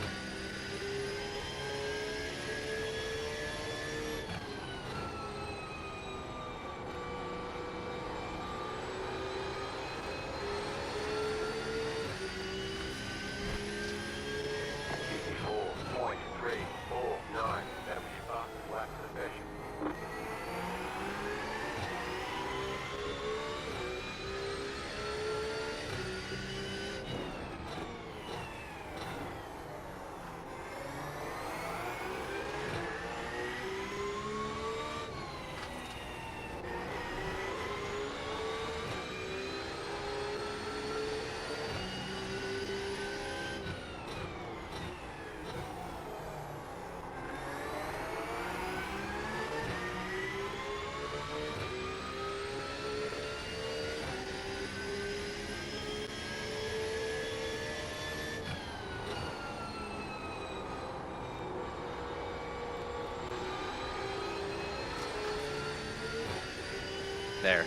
There.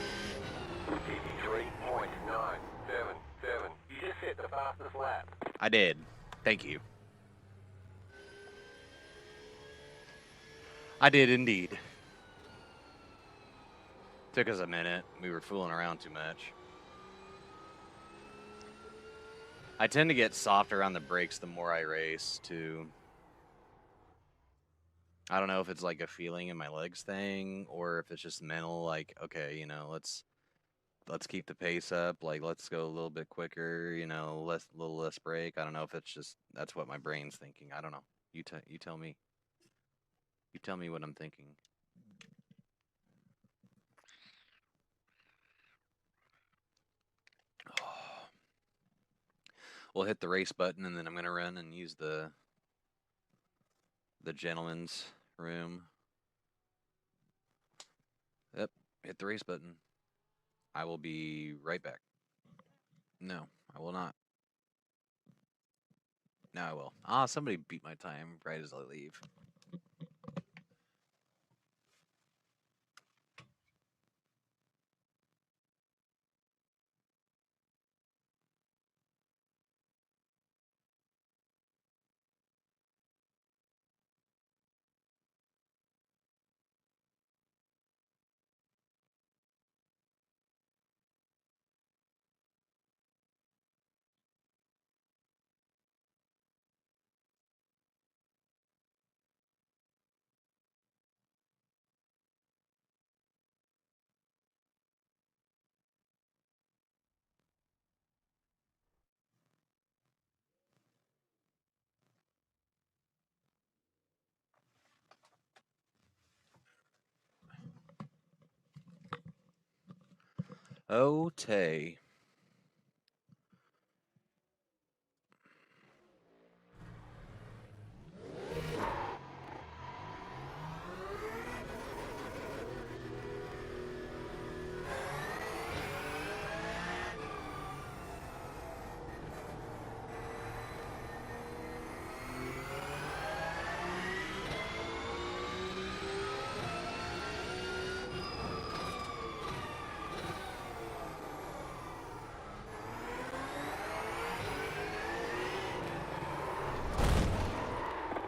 GT3.977. You just hit the fastest lap. I did. Thank you. I did indeed. Took us a minute. We were fooling around too much. I tend to get softer on the brakes the more I race, too. I don't know if it's like a feeling in my legs thing or if it's just mental, like, okay, you know, let's keep the pace up, like let's go a little bit quicker, you know, little less brake. I don't know if it's just that's what my brain's thinking. I don't know. You tell me. You tell me what I'm thinking. We'll hit the race button and then I'm gonna run and use the gentleman's room. Yep, hit the race button. I will be right back. No, I will not. No, I will. Ah, somebody beat my time right as I leave. Oh, Tay.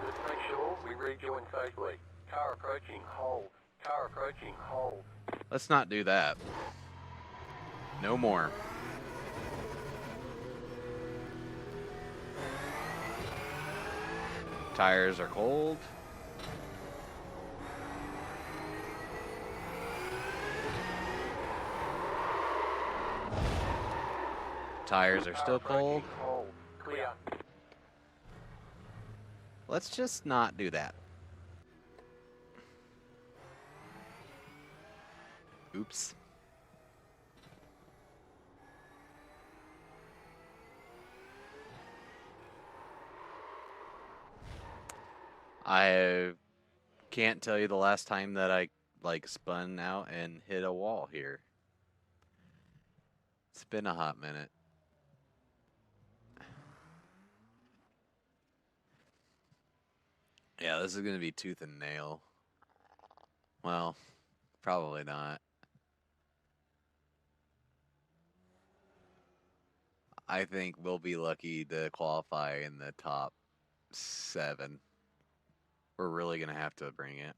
Just make sure we rejoin safely. Car approaching, hold. Car approaching, hold. Let's not do that. No more. Tires are cold. Tires are still cold. Hold. Clear. Let's just not do that. Oops. I can't tell you the last time that I like spun out and hit a wall here. It's been a hot minute. Yeah, this is gonna be tooth and nail. Well, probably not. I think we'll be lucky to qualify in the top 7. We're really gonna have to bring it.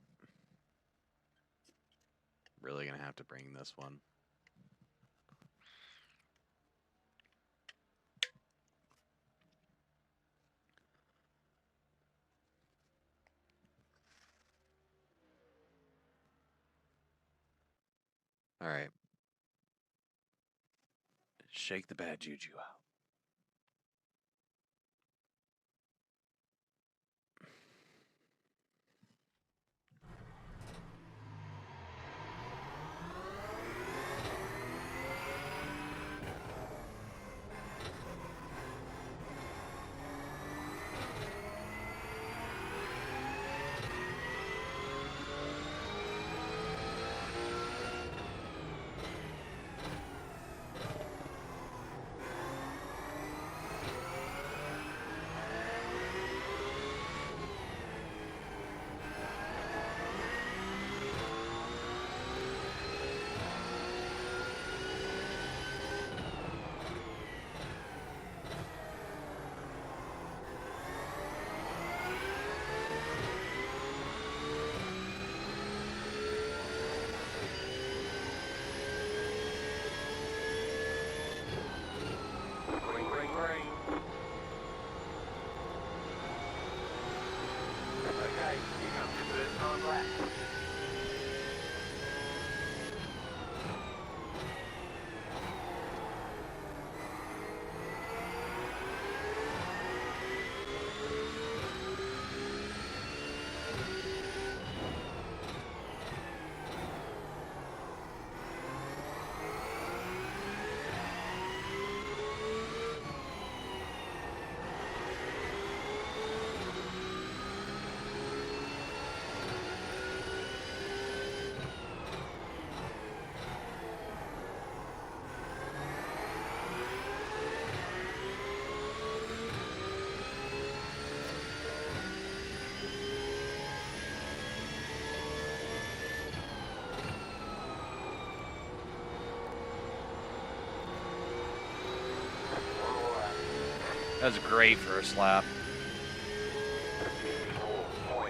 Really gonna have to bring this one. All right. Shake the bad juju out. Hey, here comes your first time lap. That was a great first lap. 54.47.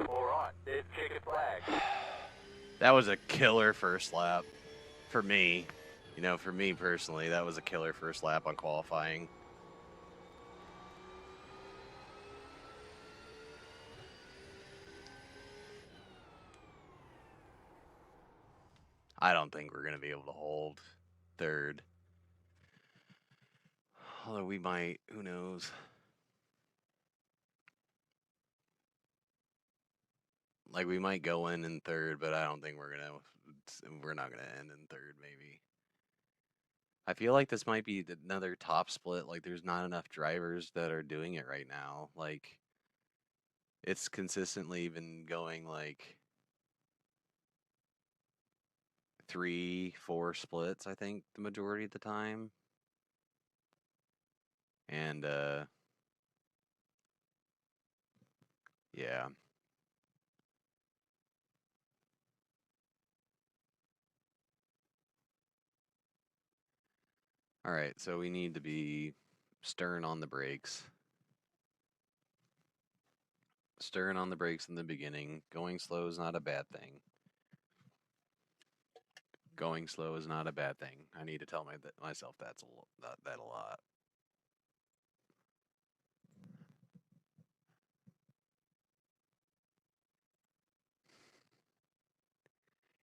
Alright, there's checkered flag. That was a killer first lap for me. You know, for me personally, that was a killer first lap on qualifying. I don't think we're going to be able to hold third. Although we might, who knows. Like, we might go in third, but I don't think we're not going to end in third, maybe. I feel like this might be another top split. Like, there's not enough drivers that are doing it right now. Like, it's consistently been going, like, 3, 4 splits, I think, the majority of the time. And, yeah. All right, so we need to be stern on the brakes. Stern on the brakes in the beginning. Going slow is not a bad thing. Going slow is not a bad thing. I need to tell myself that a lot.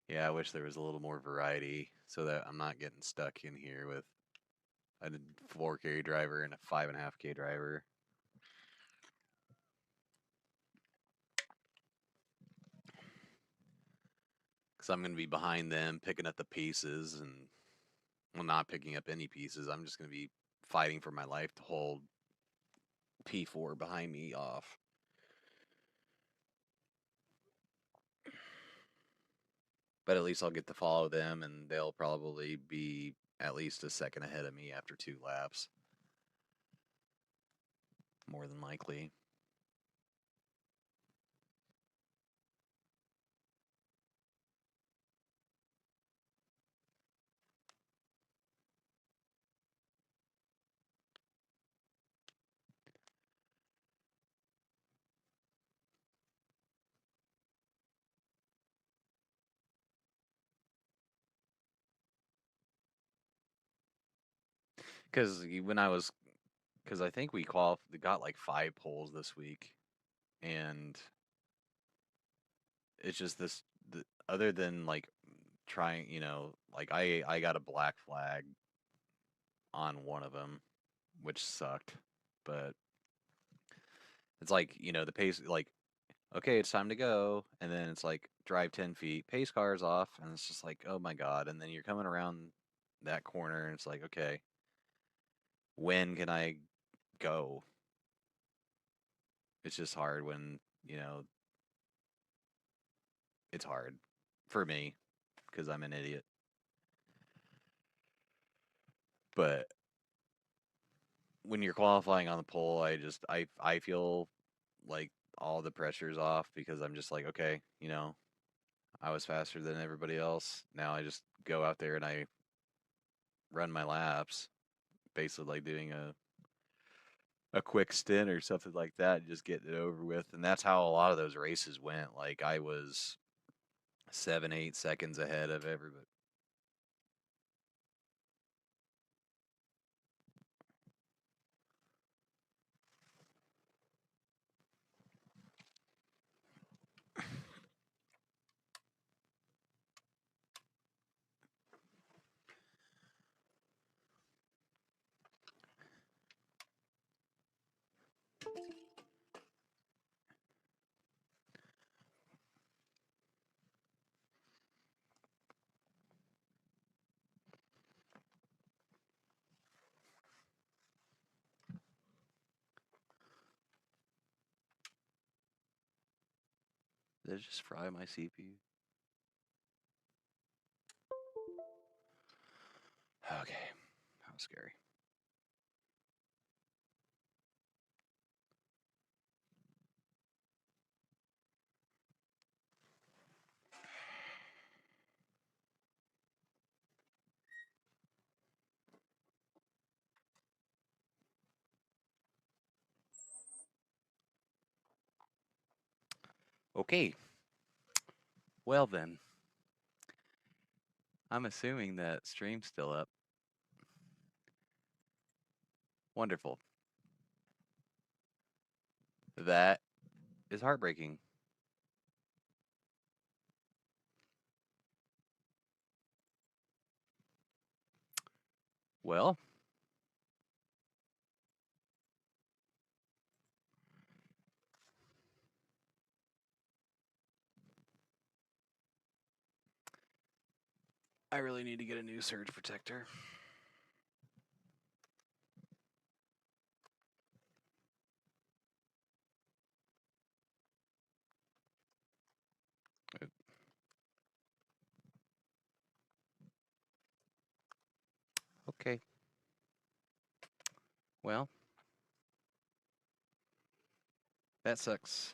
Yeah, I wish there was a little more variety so that I'm not getting stuck in here with a 4K driver and a 5.5K driver. Because I'm going to be behind them, picking up the pieces, and, well, not picking up any pieces. I'm just going to be fighting for my life to hold P4 behind me off. But at least I'll get to follow them, and they'll probably be at least a second ahead of me after 2 laps. More than likely. Because I think we got like 5 poles this week, and it's just other than like trying, like I got a black flag on one of them, which sucked, but it's like, the pace, like okay, it's time to go. And then it's like drive 10 feet, pace car's off, and it's just like, oh my God. And then you're coming around that corner and it's like, okay, when can I go? It's just hard when, you know, it's hard for me because I'm an idiot. But when you're qualifying on the pole, I feel like all the pressure's off because I'm just like, okay, you know, I was faster than everybody else. Now I just go out there and I run my laps, basically like doing a quick stint or something like that, and just getting it over with. And that's how a lot of those races went. Like I was 7, 8 seconds ahead of everybody. Did it just fry my CPU? Okay, that was scary. Okay. Well then, I'm assuming that stream's still up. Wonderful. That is heartbreaking. Well, I really need to get a new surge protector. Okay. Well, that sucks.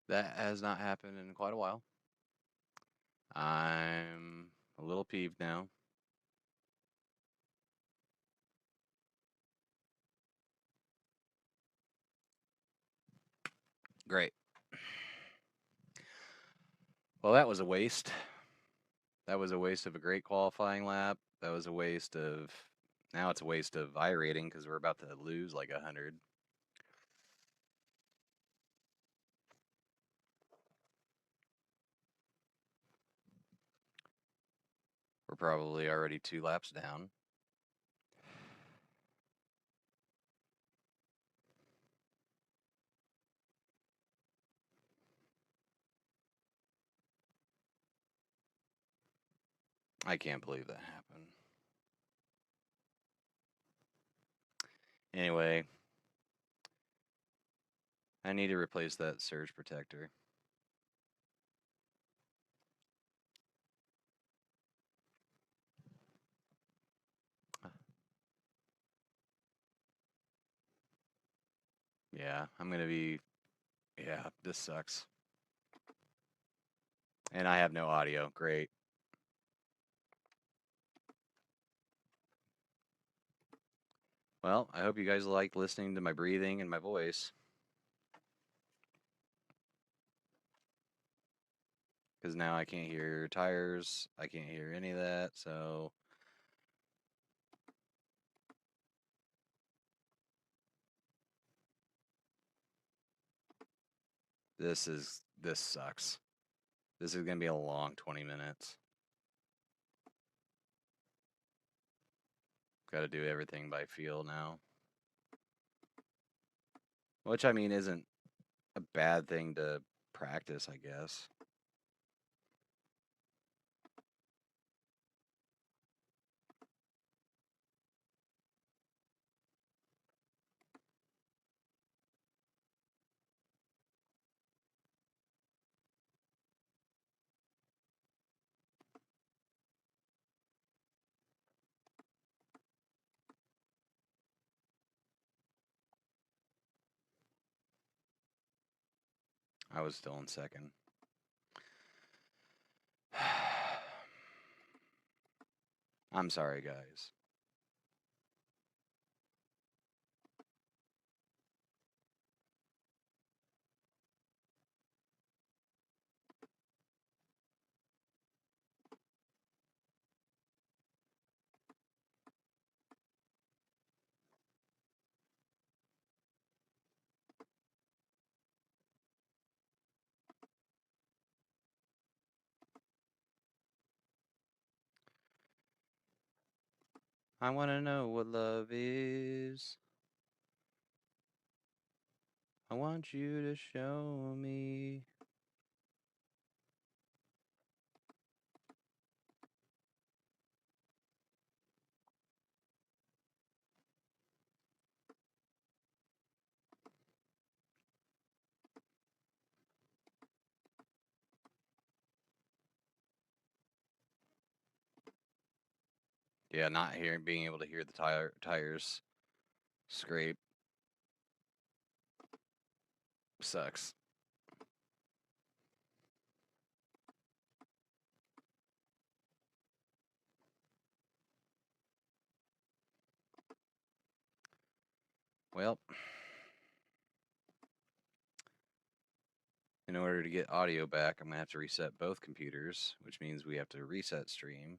That has not happened in quite a while. I'm a little peeved now. Great. Well, that was a waste. That was a waste of a great qualifying lap. That was a waste of... Now it's a waste of iRating because we're about to lose like 100. We're probably already 2 laps down. I can't believe that happened. Anyway, I need to replace that surge protector. Yeah, I'm gonna be... Yeah, this sucks. And I have no audio. Great. Well, I hope you guys like listening to my breathing and my voice. Because now I can't hear tires. I can't hear any of that, so... This sucks. This is gonna be a long 20 minutes. Got to do everything by feel now. Which, I mean, isn't a bad thing to practice, I guess. I was still in second. I'm sorry, guys. I want to know what love is. I want you to show me. Yeah, not being able to hear the tires scrape sucks. Well, in order to get audio back, I'm going to have to reset both computers, which means we have to reset stream.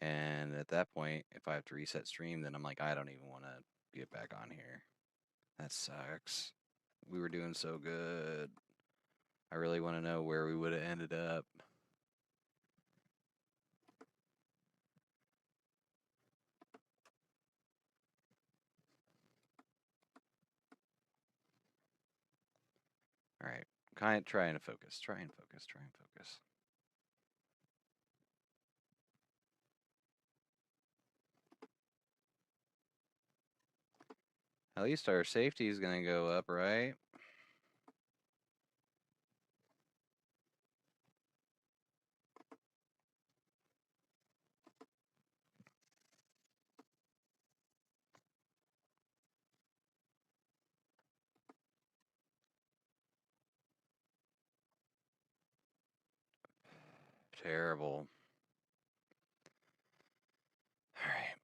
And at that point, if I have to reset stream, then I'm like, I don't even want to get back on here. That sucks. We were doing so good. I really want to know where we would have ended up. All right, trying to focus. Try and focus. At least our safety is going to go up, right? Terrible. All right.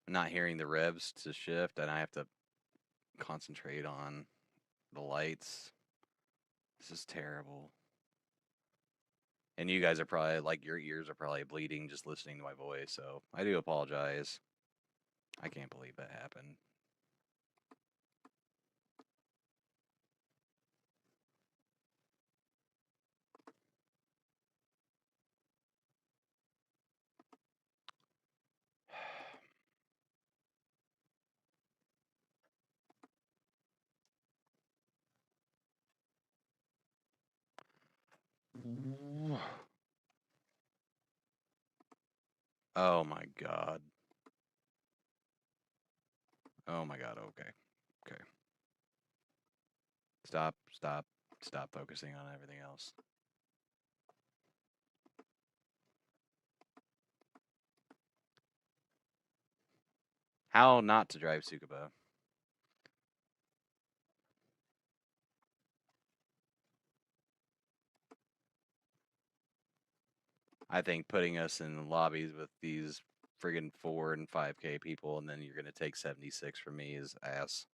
Not hearing the revs to shift, and I have to concentrate on the lights. This is terrible. And you guys are probably, like, your ears are probably bleeding just listening to my voice, so I do apologize. I can't believe that happened. Oh my god. Oh my god, okay. Okay. Stop focusing on everything else. How not to drive Tsukuba. I think putting us in lobbies with these friggin' 4 and 5K people, and then you're gonna take 76 from me is ass.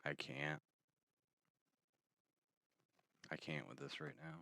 I can't. I can't with this right now.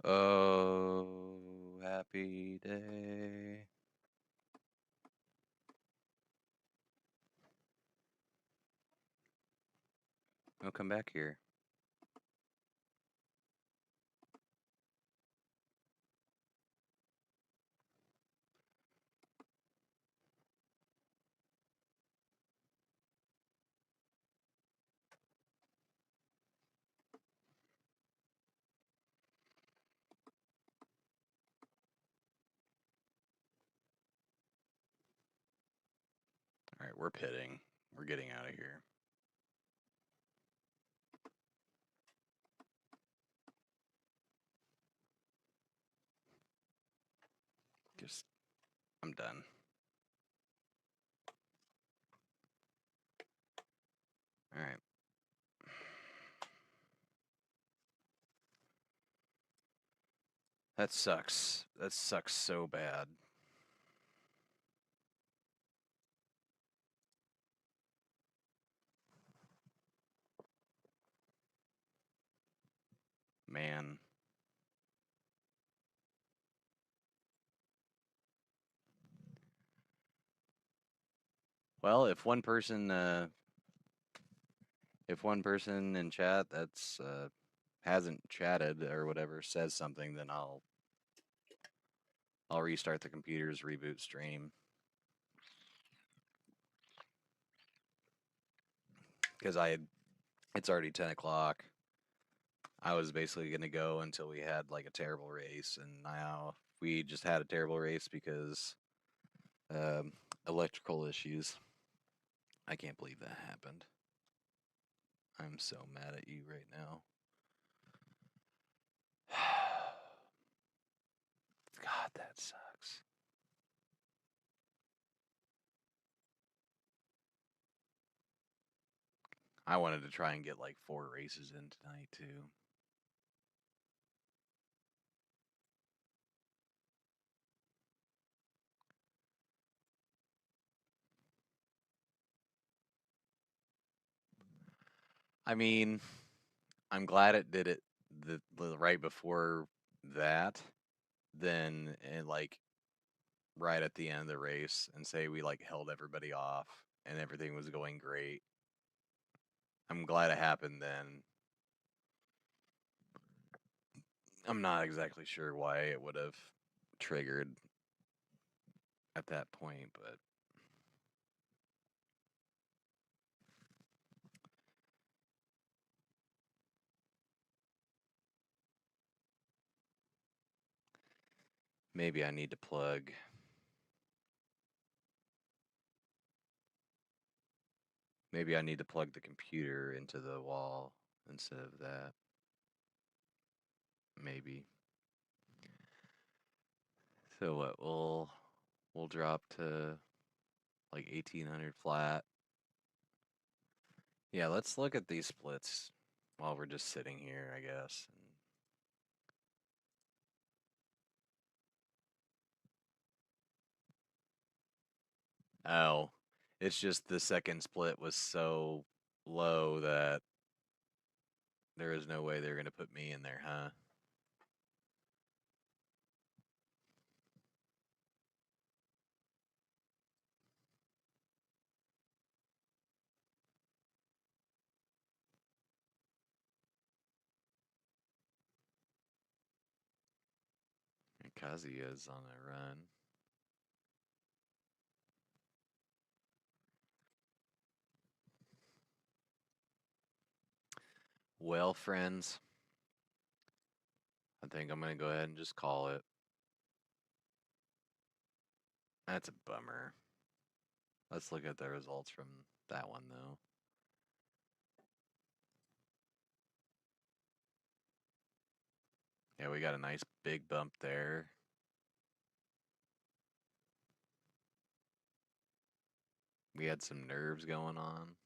Oh, happy day. Oh, come back here. All right, we're pitting. We're getting out of here. I'm done. All right. That sucks. That sucks so bad. Man. Well, if one person in chat that's hasn't chatted or whatever says something, then I'll restart the computers, reboot stream. Because it's already 10 o'clock. I was basically going to go until we had like a terrible race, and now we just had a terrible race because electrical issues. I can't believe that happened. I'm so mad at you right now. God, that sucks. I wanted to try and get like 4 races in tonight too. I mean, I'm glad it did it the right before that, then and like right at the end of the race, and say we like held everybody off and everything was going great. I'm glad it happened then. I'm not exactly sure why it would have triggered at that point, but maybe I need to plug. Maybe I need to plug the computer into the wall instead of that. Maybe. So what? We'll drop to like 1800 flat. Yeah, let's look at these splits while we're just sitting here, I guess. Oh, it's just the second split was so low that there is no way they're going to put me in there, huh? Kazuya's on a run. Well, friends, I think I'm going to go ahead and just call it. That's a bummer. Let's look at the results from that one, though. Yeah, we got a nice big bump there. We had some nerves going on.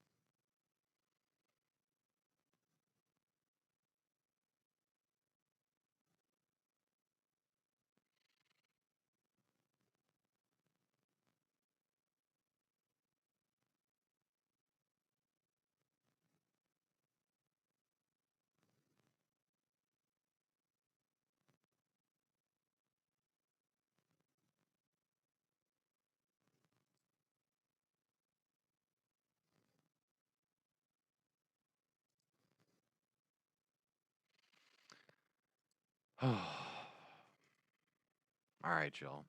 All right, y'all.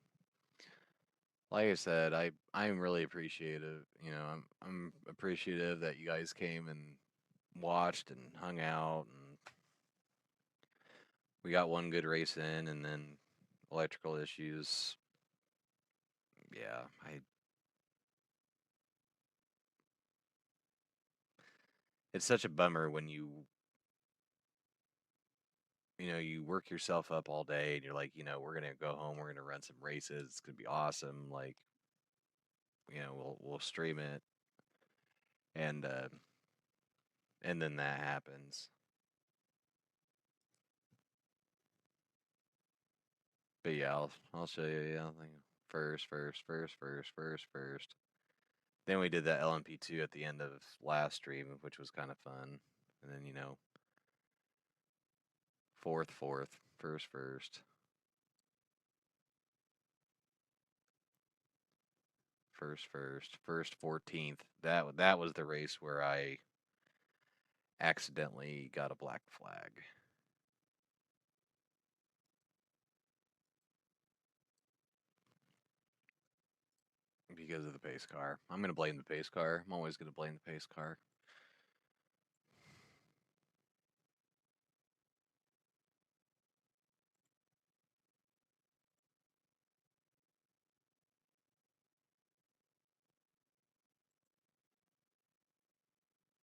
Like I said, I'm really appreciative. You know, I'm appreciative that you guys came and watched and hung out, and we got one good race in, and then electrical issues. Yeah, it's such a bummer when you know, you work yourself up all day and you're like, you know, we're gonna go home, we're gonna run some races, it's gonna be awesome. Like, you know, we'll stream it, and then that happens. But yeah, I'll show you. Yeah, I think first. Then we did that LMP2 at the end of last stream, which was kind of fun. And then, you know, fourth, first, first 14th. That was the race where I accidentally got a black flag. Because of the pace car. I'm going to blame the pace car. I'm always going to blame the pace car.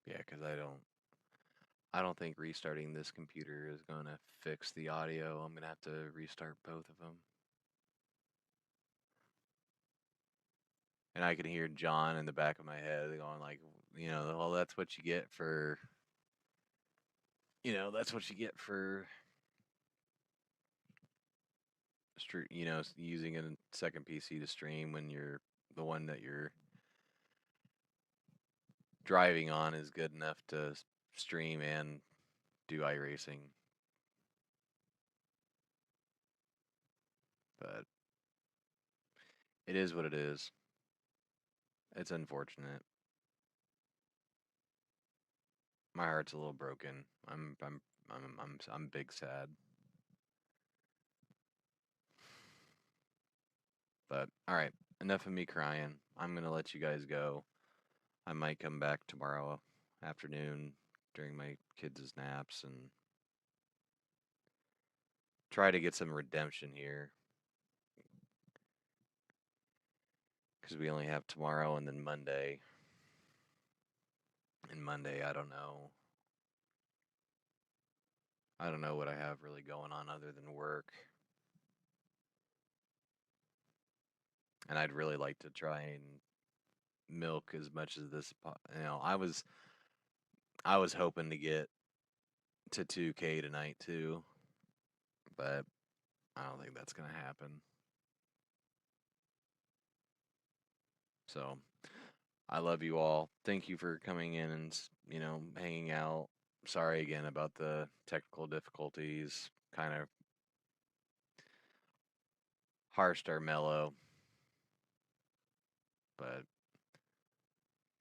Yeah, because I don't think restarting this computer is going to fix the audio. I'm going to have to restart both of them. And I can hear John in the back of my head going like, you know, well, that's what you get for, you know, that's what you get for, you know, using a second PC to stream when you're the one that you're driving on is good enough to stream and do iRacing. But it is what it is. It's unfortunate. My heart's a little broken. I'm big sad. But all right, enough of me crying. I'm gonna let you guys go. I might come back tomorrow afternoon during my kids' naps and try to get some redemption here. Because we only have tomorrow and then Monday. And Monday, I don't know. I don't know what I have really going on other than work. And I'd really like to try and milk as much as this. You know, I was hoping to get to 2K tonight too, but I don't think that's gonna happen. So I love you all. Thank you for coming in and hanging out. Sorry again about the technical difficulties. Kind of harshed our mellow, but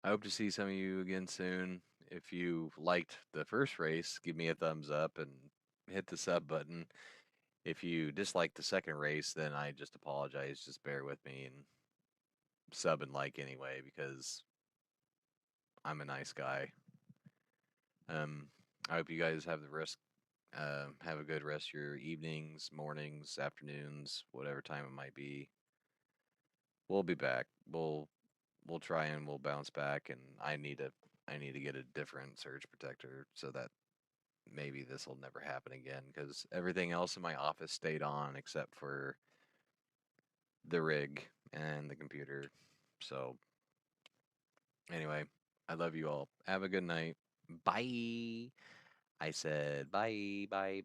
I hope to see some of you again soon. If you liked the first race, give me a thumbs up and hit the sub button. If you disliked the second race, then I just apologize. Just bear with me and sub and like anyway, because I'm a nice guy. I hope you guys have have a good rest of your evenings, mornings, afternoons, whatever time it might be. We'll be back. We'll try and we'll bounce back, and I need to get a different surge protector so that maybe this will never happen again, because everything else in my office stayed on except for the rig and the computer. So anyway, I love you all. Have a good night. Bye. I said bye, bye, bye.